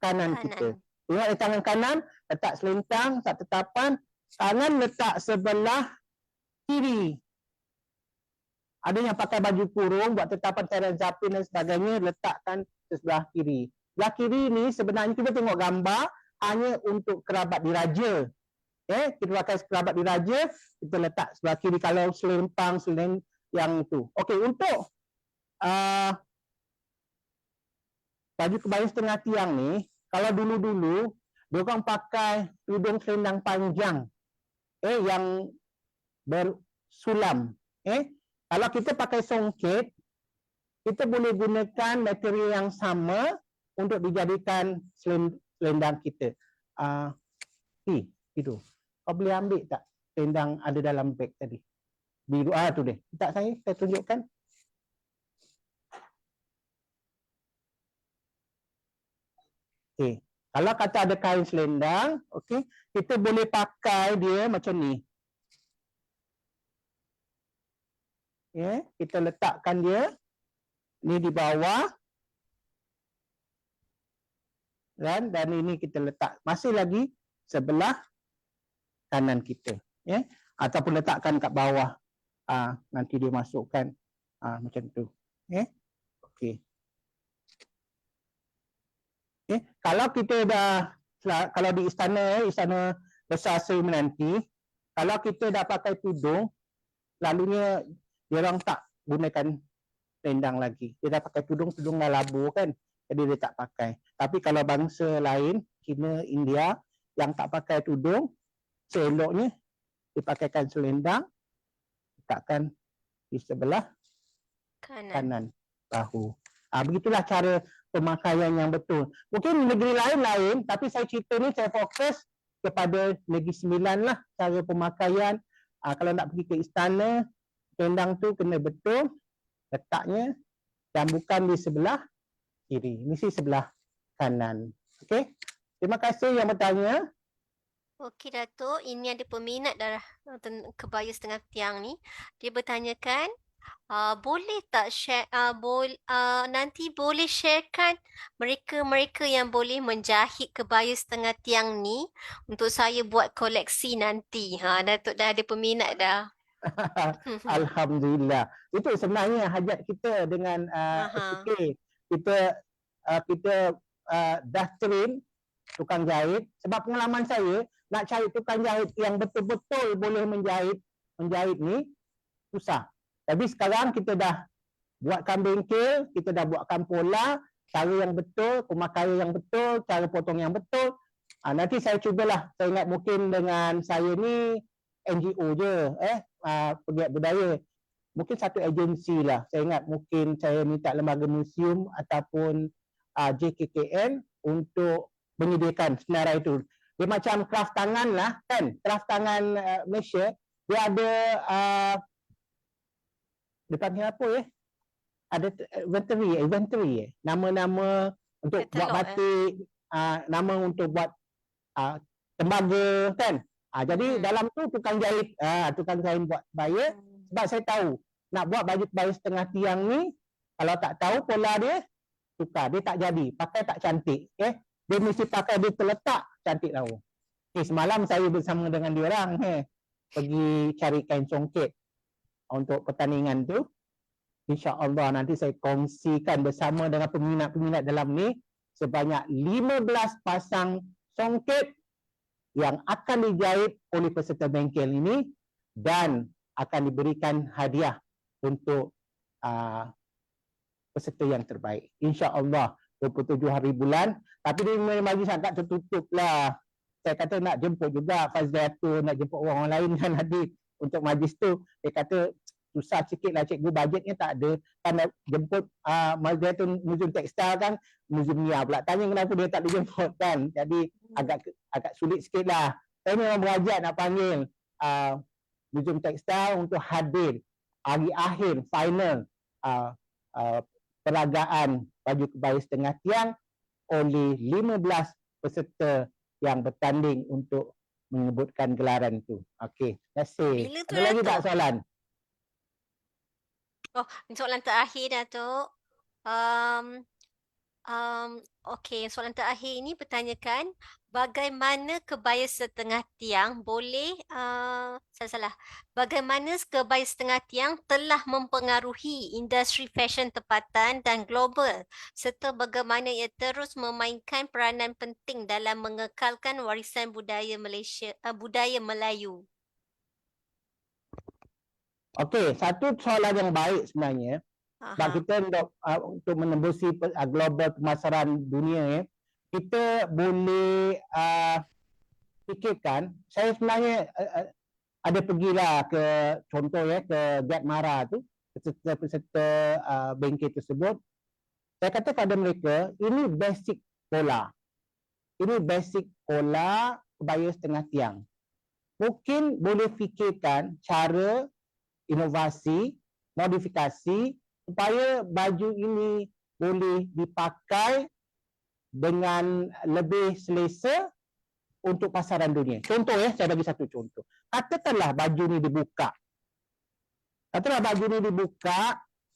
kanan kita. Tengok di tangan kanan, letak selentang, letak tetapan, tangan letak sebelah kiri. Ada yang pakai baju kurung, buat tetapan Tarian Zapin dan sebagainya, letakkan sebelah kiri. Sebelah kiri ni sebenarnya kita tengok gambar, hanya untuk kerabat diraja. Kita pakai kerabat diraja, kita letak sebelah kiri kalau selempang, yang itu. Okey, untuk baju kebaya setengah tiang ni, kalau dulu-dulu, diorang pakai tudung selendang panjang yang bersulam. Kalau kita pakai songket, kita boleh gunakan material yang sama untuk dijadikan selendang kita. Itu. Kau boleh ambil tak selendang ada dalam beg tadi. Biru tu dia. Tak saya tunjukkan. Okey. Kalau kata ada kain selendang, okey, kita boleh pakai dia macam ni. Ya, kita letakkan dia ni di bawah. Dan ini kita letak masih lagi sebelah kanan kita, ya. Ataupun letakkan kat bawah. Nanti dia masukkan macam tu. Ya. Okey. Okay. Kalau kita kalau di istana besar Seri Menanti, kalau kita dah pakai tudung, lalunya dia orang tak gunakan selendang lagi. Dia dah pakai tudung dah labur kan, jadi dia tak pakai. Tapi kalau bangsa lain, Cina, India, yang tak pakai tudung, seeloknya dipakaikan selendang, letakkan di sebelah kanan bahu. Begitulah cara pemakaian yang betul. Mungkin negeri lain, tapi saya cerita ni saya fokus kepada Negeri Sembilan lah cara pemakaian. Kalau nak pergi ke istana, selendang tu kena betul letaknya dan bukan di sebelah kiri, mesti sebelah kanan. Okey. Terima kasih yang bertanya. Okey Datuk, ini ada peminat kebaya setengah tiang ni. Dia bertanyakan, boleh tak share, nanti boleh sharekan mereka-mereka yang boleh menjahit kebaya setengah tiang ni untuk saya buat koleksi nanti. Datuk dah ada peminat dah. Alhamdulillah. Itu sebenarnya hajat kita dengan SK. Kita dah train tukang jahit. Sebab pengalaman saya, nak cari tukang jahit yang betul-betul boleh menjahit ni susah. Tapi sekarang kita dah buatkan bengkel, kita dah buatkan pola, cara yang betul, pemakaian yang betul, cara potong yang betul. Nanti saya cubalah. Saya ingat mungkin dengan saya ni NGO je, pegiat budaya. Mungkin satu agensi lah. Saya ingat mungkin saya minta lembaga museum ataupun JKKN untuk menyediakan senarai itu. Dia macam kraft tangan lah kan. Kraft tangan Malaysia, dia ada dia panggil apa ya? Ada inventory nama-nama untuk buat batik, nama untuk buat tembaga kan. Jadi dalam tu tukang jahit buat kebaya. Sebab saya tahu nak buat baju kebaya setengah tiang ni, kalau tak tahu pola dia, tukar, dia tak jadi, pakai tak cantik. Dia mesti pakai dia terletak, cantik tahu. Semalam saya bersama dengan dia orang pergi cari kain congkit untuk pertandingan tu. InsyaAllah nanti saya kongsikan bersama dengan peminat-peminat dalam ni sebanyak 15 pasang songket yang akan dijahit oleh peserta bengkel ini dan akan diberikan hadiah untuk peserta yang terbaik. InsyaAllah 27 hari bulan. Tapi dia majlis agak tertutup lah. Saya kata nak jemput juga Fazliatul, nak jemput orang lain kan hadir untuk majlis tu. Dia kata susah sikit lah cikgu, bajetnya tak ada. Kan nak jemput Fazliatul Museum Tekstil kan, Museum Nia pula. Tanya kenapa dia tak dijemput kan. Jadi agak sulit sikit lah. Saya memang berajak nak panggil Museum Tekstil untuk hadir hari akhir final peragaan baju kebaya setengah tiang oleh 15 peserta yang bertanding untuk menyebutkan gelaran itu. Okey, terima kasih. Ada lagi tak soalan? Soalan terakhir Datuk. Okey, soalan terakhir ini bertanyakan bagaimana kebaya setengah tiang boleh bagaimana kebaya setengah tiang telah mempengaruhi industri fashion tempatan dan global serta bagaimana ia terus memainkan peranan penting dalam mengekalkan warisan budaya Malaysia, budaya Melayu. Okey, satu soalan yang baik sebenarnya. Sebab kita untuk menembusi global pemasaran dunia kita boleh fikirkan. Saya sebenarnya ada pergilah ke contoh ke Jack Mara tu, peserta bengkel tersebut. Saya kata pada mereka, ini basic pola. Ini basic pola kebaya setengah tiang. mungkin boleh fikirkan cara inovasi, modifikasi supaya baju ini boleh dipakai dengan lebih selesa untuk pasaran dunia. Contoh saya bagi satu contoh. Katakanlah baju ni dibuka.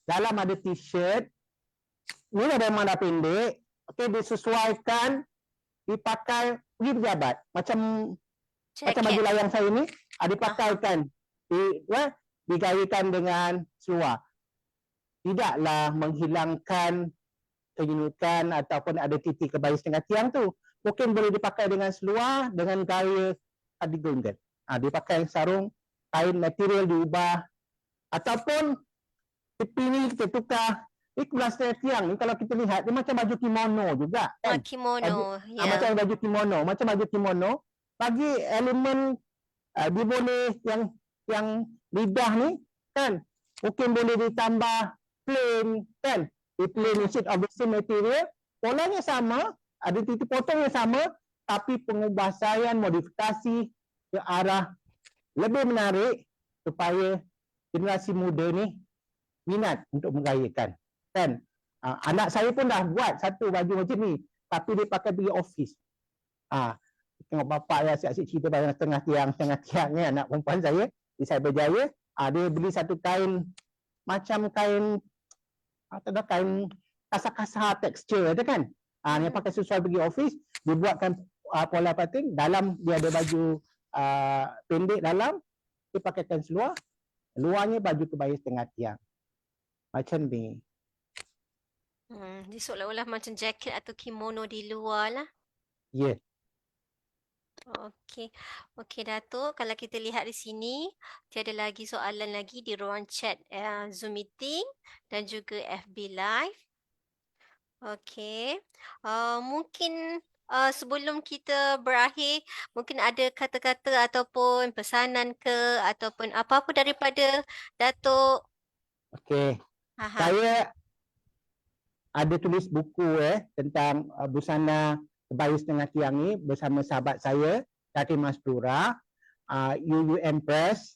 Dalam ada t-shirt, ni ada mana pendek, okey, disesuaikan, dipakai pergi pejabat. Macam baju layang saya ni, dipakaikan, digayakan dengan seluar. Tidaklah menghilangkan keunikan ataupun ada titik kebaya setengah tiang tu. Mungkin boleh dipakai dengan seluar, dengan gaya cardigan. Dipakai sarung, kain material diubah. Ataupun tepi ni kita tukar. Ini kebelah setengah tiang ni kalau kita lihat, dia macam baju kimono juga. Kan? Kimono, Macam baju kimono. Bagi elemen, dia boleh yang lidah ni, kan? Mungkin boleh ditambah plain, kan? Di plain instead of the same material. Polanya sama, ada titik potongnya sama, tapi pengubahsaian, modifikasi ke arah lebih menarik supaya generasi muda ni minat untuk menggayakan. Kan? Anak saya pun dah buat satu baju macam ni, tapi dia pakai pergi office. Tengok bapak dia asyik-asyik cerita pasal setengah tiang ni, anak perempuan saya di Cyberjaya. Dia beli satu kain, macam kain kasar-kasar tekstur tu kan. Dia pakai sesuai pergi office, dia buatkan pola pattern, dalam dia ada baju pendek dalam, dia pakaikan seluar, luarnya baju kebaya setengah tiang. Macam ni. Dia seolah-olah macam jaket atau kimono di luar lah. Ya. Okey. Okey Datuk, kalau kita lihat di sini, tiada lagi soalan lagi di ruang chat Zoom meeting dan juga FB Live. Okey. Mungkin sebelum kita berakhir, mungkin ada kata-kata ataupun pesanan ke ataupun apa-apa daripada Datuk. Okey. Saya ada tulis buku tentang busana kebaya setengah tiang ni bersama sahabat saya, Datin Mastura, UUM Press.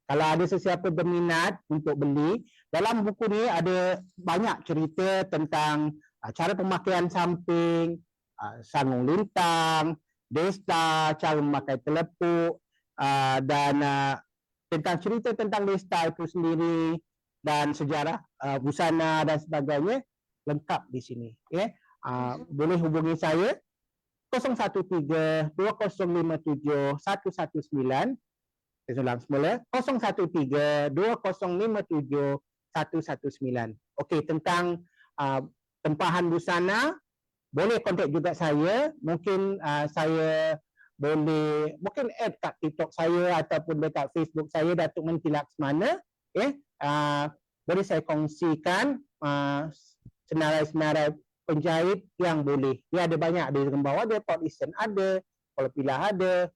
Kalau ada sesiapa berminat untuk beli, dalam buku ni ada banyak cerita tentang cara pemakaian samping, sangung lintang, desta, cara memakai telepuk, dan tentang cerita tentang desta itu sendiri dan sejarah busana dan sebagainya lengkap di sini. Boleh hubungi saya 013-2057-119. Saya ulang semula, 013-2057-119. Okey, tentang tempahan busana, boleh kontak juga saya. Mungkin saya boleh add kat TikTok saya ataupun dekat Facebook saya, Datuk Menteri Laksmana. Boleh saya kongsikan senarai-senarai penjahit yang boleh. Dia ada banyak, ada yang bawah, ada Port Eastern ada, Kuala Pilah ada.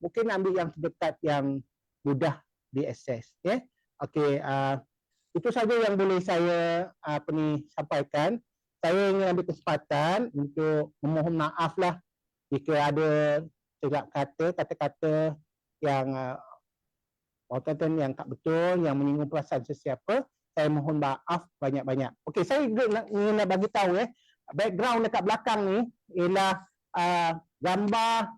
Mungkin ambil yang terdekat yang mudah diakses. Okey, itu saja yang boleh saya sampaikan. Saya ingin ambil kesempatan untuk memohon maaf lah jika ada silap kata-kata yang yang tak betul, yang menyinggung perasaan sesiapa. Saya mohon maaf banyak-banyak. Okey, saya ingin nak bagi tahu background dekat belakang ni ialah gambar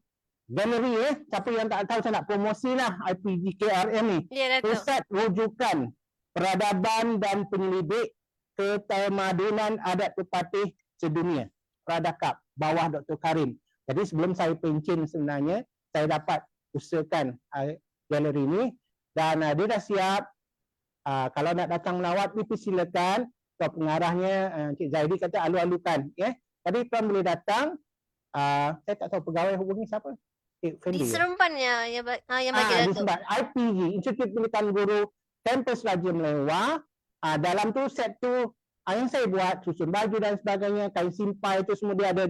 galeri. Siapa yang tak tahu, saya nak promosi lah IPGKRM ni. Ya, Datuk. Pusat Rujukan Peradaban dan Penyelidik Ketamadunan Adat Pepatih Sedunia, Pradakap, bawah Dr. Karim. Jadi sebelum saya pencin sebenarnya, saya dapat usahakan galeri ni dan dia dah siap. Kalau nak datang melawat, silakan. Tuan pengarahnya Encik Zaidi kata alu-alukan. Jadi tuan boleh datang. Saya tak tahu pegawai hubungi siapa. Di Seremban yang bagi Di Datuk. Seremban, IPG, Institut Pendidikan Guru Kampus Raja Melewah. Dalam tu set tu yang saya buat, susun baju dan sebagainya, kain simpai itu semua dia ada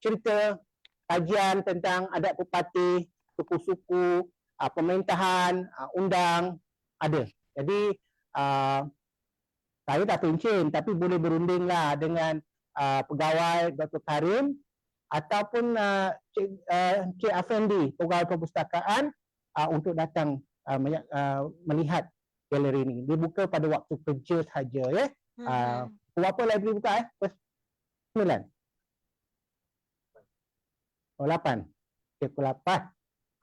cerita, kajian tentang adat pepatih, suku-suku, pemerintahan, undang, ada. Jadi saya tak pencin, tapi boleh berunding lah dengan pegawai Dr. Karim ataupun Cik Afendi, pegawai perpustakaan untuk datang melihat galeri ini. Dia buka pada waktu kerja sahaja ya. Pukul berapa library buka Pukul 9. Pukul 8. Pukul 8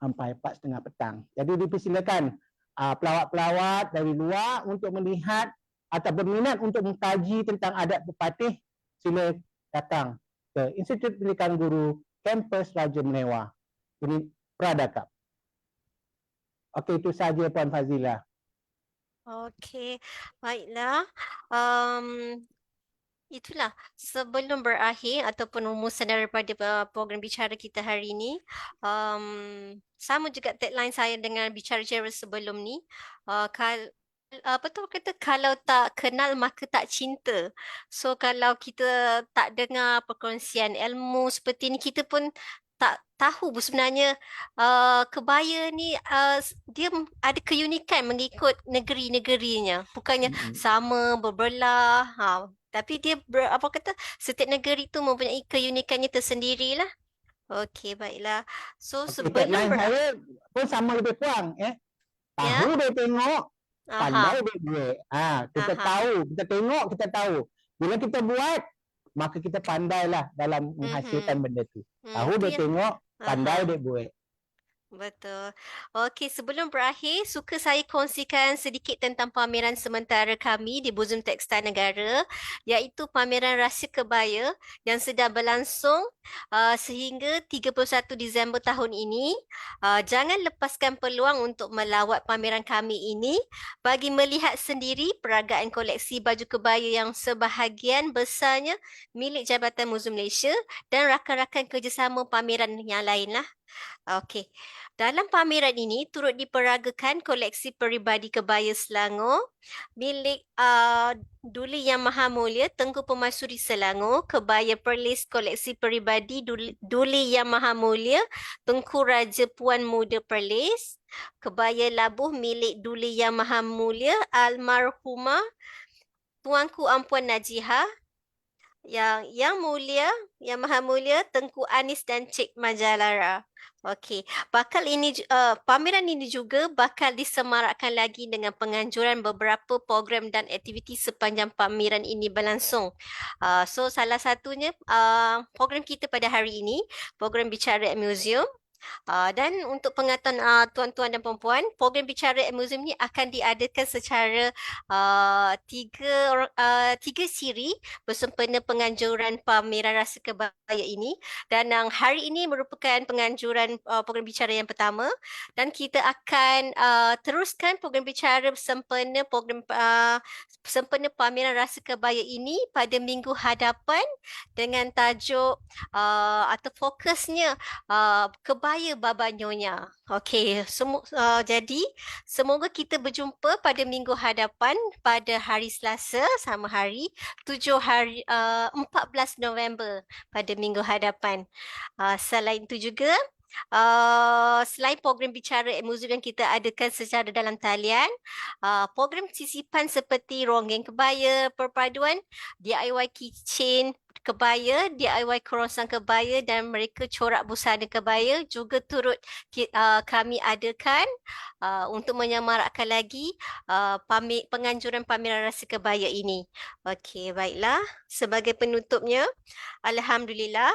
sampai 4:30 petang. Jadi dipersilakan pelawat-pelawat dari luar untuk melihat atau berminat untuk mengkaji tentang adat berpatih, sila datang ke Institut Pendidikan Guru Kampus Raja Menewar. Ini Pradakap. Okey, itu sahaja Puan Fazila. Okey, baiklah. Itulah sebelum berakhir ataupun rumusan daripada program bicara kita hari ini, sama juga tagline saya dengan bicara-bicara sebelum ni. Apa tu kata, kalau tak kenal maka tak cinta. So kalau kita tak dengar perkongsian ilmu seperti ni, kita pun tak tahu sebenarnya kebaya ni dia ada keunikan mengikut negeri-negerinya. Bukannya sama berbelah. Tapi dia apa kata, setiap negeri tu mempunyai keunikannya tersendirilah. Okey, baiklah. So Okey, sebelum tagline saya pun sama lebih kurang Tahu dia tengok, pandai dia buat. Kita tahu, kita tengok, kita tahu. Bila kita buat, maka kita pandailah dalam menghasilkan benda tu. Tahu dia tengok, pandai dia buat. Betul. Okey, sebelum berakhir, suka saya kongsikan sedikit tentang pameran sementara kami di Museum Tekstil Negara, iaitu pameran Rahsia Kebaya yang sedang berlangsung sehingga 31 Disember tahun ini. Jangan lepaskan peluang untuk melawat pameran kami ini bagi melihat sendiri peragaan koleksi baju kebaya yang sebahagian besarnya milik Jabatan Muzium Malaysia dan rakan-rakan kerjasama pameran yang lainlah. Okey. Dalam pameran ini turut diperagakan koleksi peribadi kebaya Selangor milik Duli Yang Maha Mulia Tengku Permaisuri Selangor, kebaya Perlis koleksi peribadi Duli Yang Maha Mulia Tengku Raja Puan Muda Perlis, kebaya labuh milik Duli Yang Maha Mulia Almarhumah Tuanku Ampuan Najihah, yang mulia, yang maha mulia Tengku Anis dan Cik Majalara. Okey, pameran ini juga bakal disemarakkan lagi dengan penganjuran beberapa program dan aktiviti sepanjang pameran ini berlangsung. So salah satunya program kita pada hari ini, program Bicara at Museum. Dan untuk pengetahuan tuan-tuan dan puan-puan, program Bicara at Museum ni akan diadakan secara tiga siri bersempena penganjuran pameran Rahsia Kebaya ini. Dan hari ini merupakan penganjuran program bicara yang pertama, dan kita akan teruskan program bicara sempena pameran Rahsia Kebaya ini pada minggu hadapan dengan tajuk atau fokusnya kebaya Baba Nyonya. Okey, jadi semoga kita berjumpa pada minggu hadapan pada hari Selasa sama hari 14 November pada minggu hadapan. Selain itu juga, selain program bicara at museum yang kita adakan secara dalam talian, program sisipan seperti ronggeng kebaya, perpaduan, DIY keychain kebaya, DIY kerosan kebaya dan mereka corak busana kebaya juga turut kami adakan untuk menyemarakkan lagi penganjuran pameran Rahsia Kebaya ini. Okey, baiklah. Sebagai penutupnya, alhamdulillah,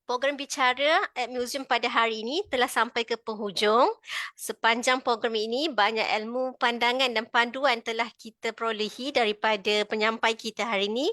program bicara at museum pada hari ini telah sampai ke penghujung. Sepanjang program ini, banyak ilmu, pandangan dan panduan telah kita perolehi daripada penyampai kita hari ini.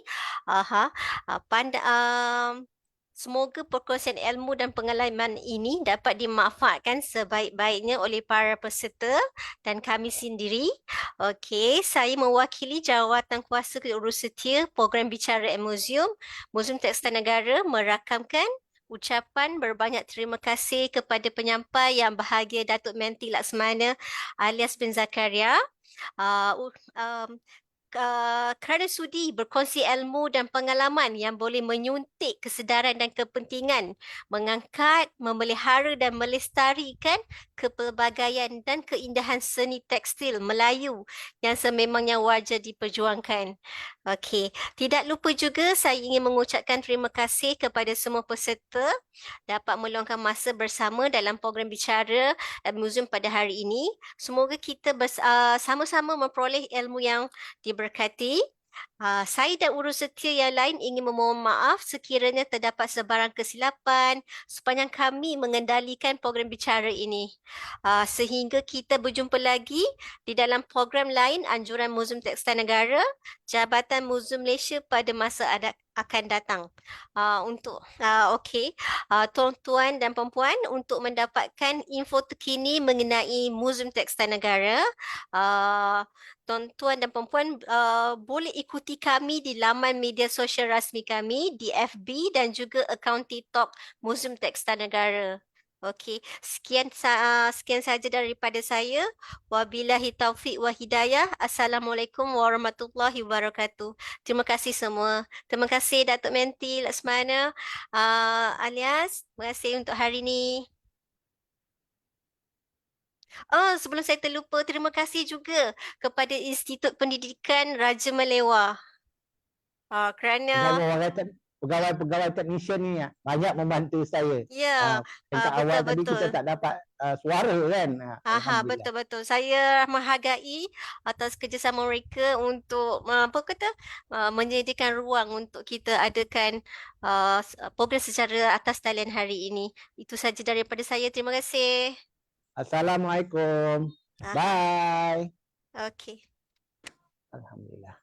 Semoga perkongsian ilmu dan pengalaman ini dapat dimanfaatkan sebaik-baiknya oleh para peserta dan kami sendiri. Okey, saya mewakili Jawatan Kuasa Keurussetia Program Bicara at Museum, Museum Tekstil Negara merakamkan ucapan berbanyak terima kasih kepada penyampai yang bahagia Datuk Menti Laksmana alias bin Zakaria. kerana sudi berkongsi ilmu dan pengalaman yang boleh menyuntik kesedaran dan kepentingan mengangkat, memelihara dan melestarikan kepelbagaian dan keindahan seni tekstil Melayu yang sememangnya wajar diperjuangkan. Okey, tidak lupa juga saya ingin mengucapkan terima kasih kepada semua peserta dapat meluangkan masa bersama dalam program bicara muzium pada hari ini. Semoga kita sama-sama memperoleh ilmu yang diberkati. Saya dan urus setia yang lain ingin memohon maaf sekiranya terdapat sebarang kesilapan sepanjang kami mengendalikan program bicara ini. Sehingga kita berjumpa lagi di dalam program lain Anjuran Muzium Tekstil Negara, Jabatan Muzium Malaysia pada masa akan datang. Okey, tuan-tuan dan puan-puan, untuk mendapatkan info terkini mengenai Muzium Tekstil Negara, tuan-tuan dan puan-puan boleh ikuti kami di laman media sosial rasmi kami di FB dan juga akaun TikTok Muzium Tekstil Negara. Okey, sekian saja daripada saya. Wabillahi taufik wa hidayah. Assalamualaikum warahmatullahi wabarakatuh. Terima kasih semua. Terima kasih Datuk Menti Laksmana, Alias. Terima kasih untuk hari ini. Sebelum saya terlupa, terima kasih juga kepada Institut Pendidikan Raja Malewah. Kerana Pegawai-pegawai teknisian ni banyak membantu saya. ya, Dekat awal tadi kita betul-betul. tak dapat suara kan. Alhamdulillah. Betul-betul. Saya menghargai atas kerjasama mereka untuk menyediakan ruang untuk kita adakan program secara atas talian hari ini. Itu saja daripada saya. Terima kasih. Assalamualaikum. Aha. Bye. Okey. Alhamdulillah.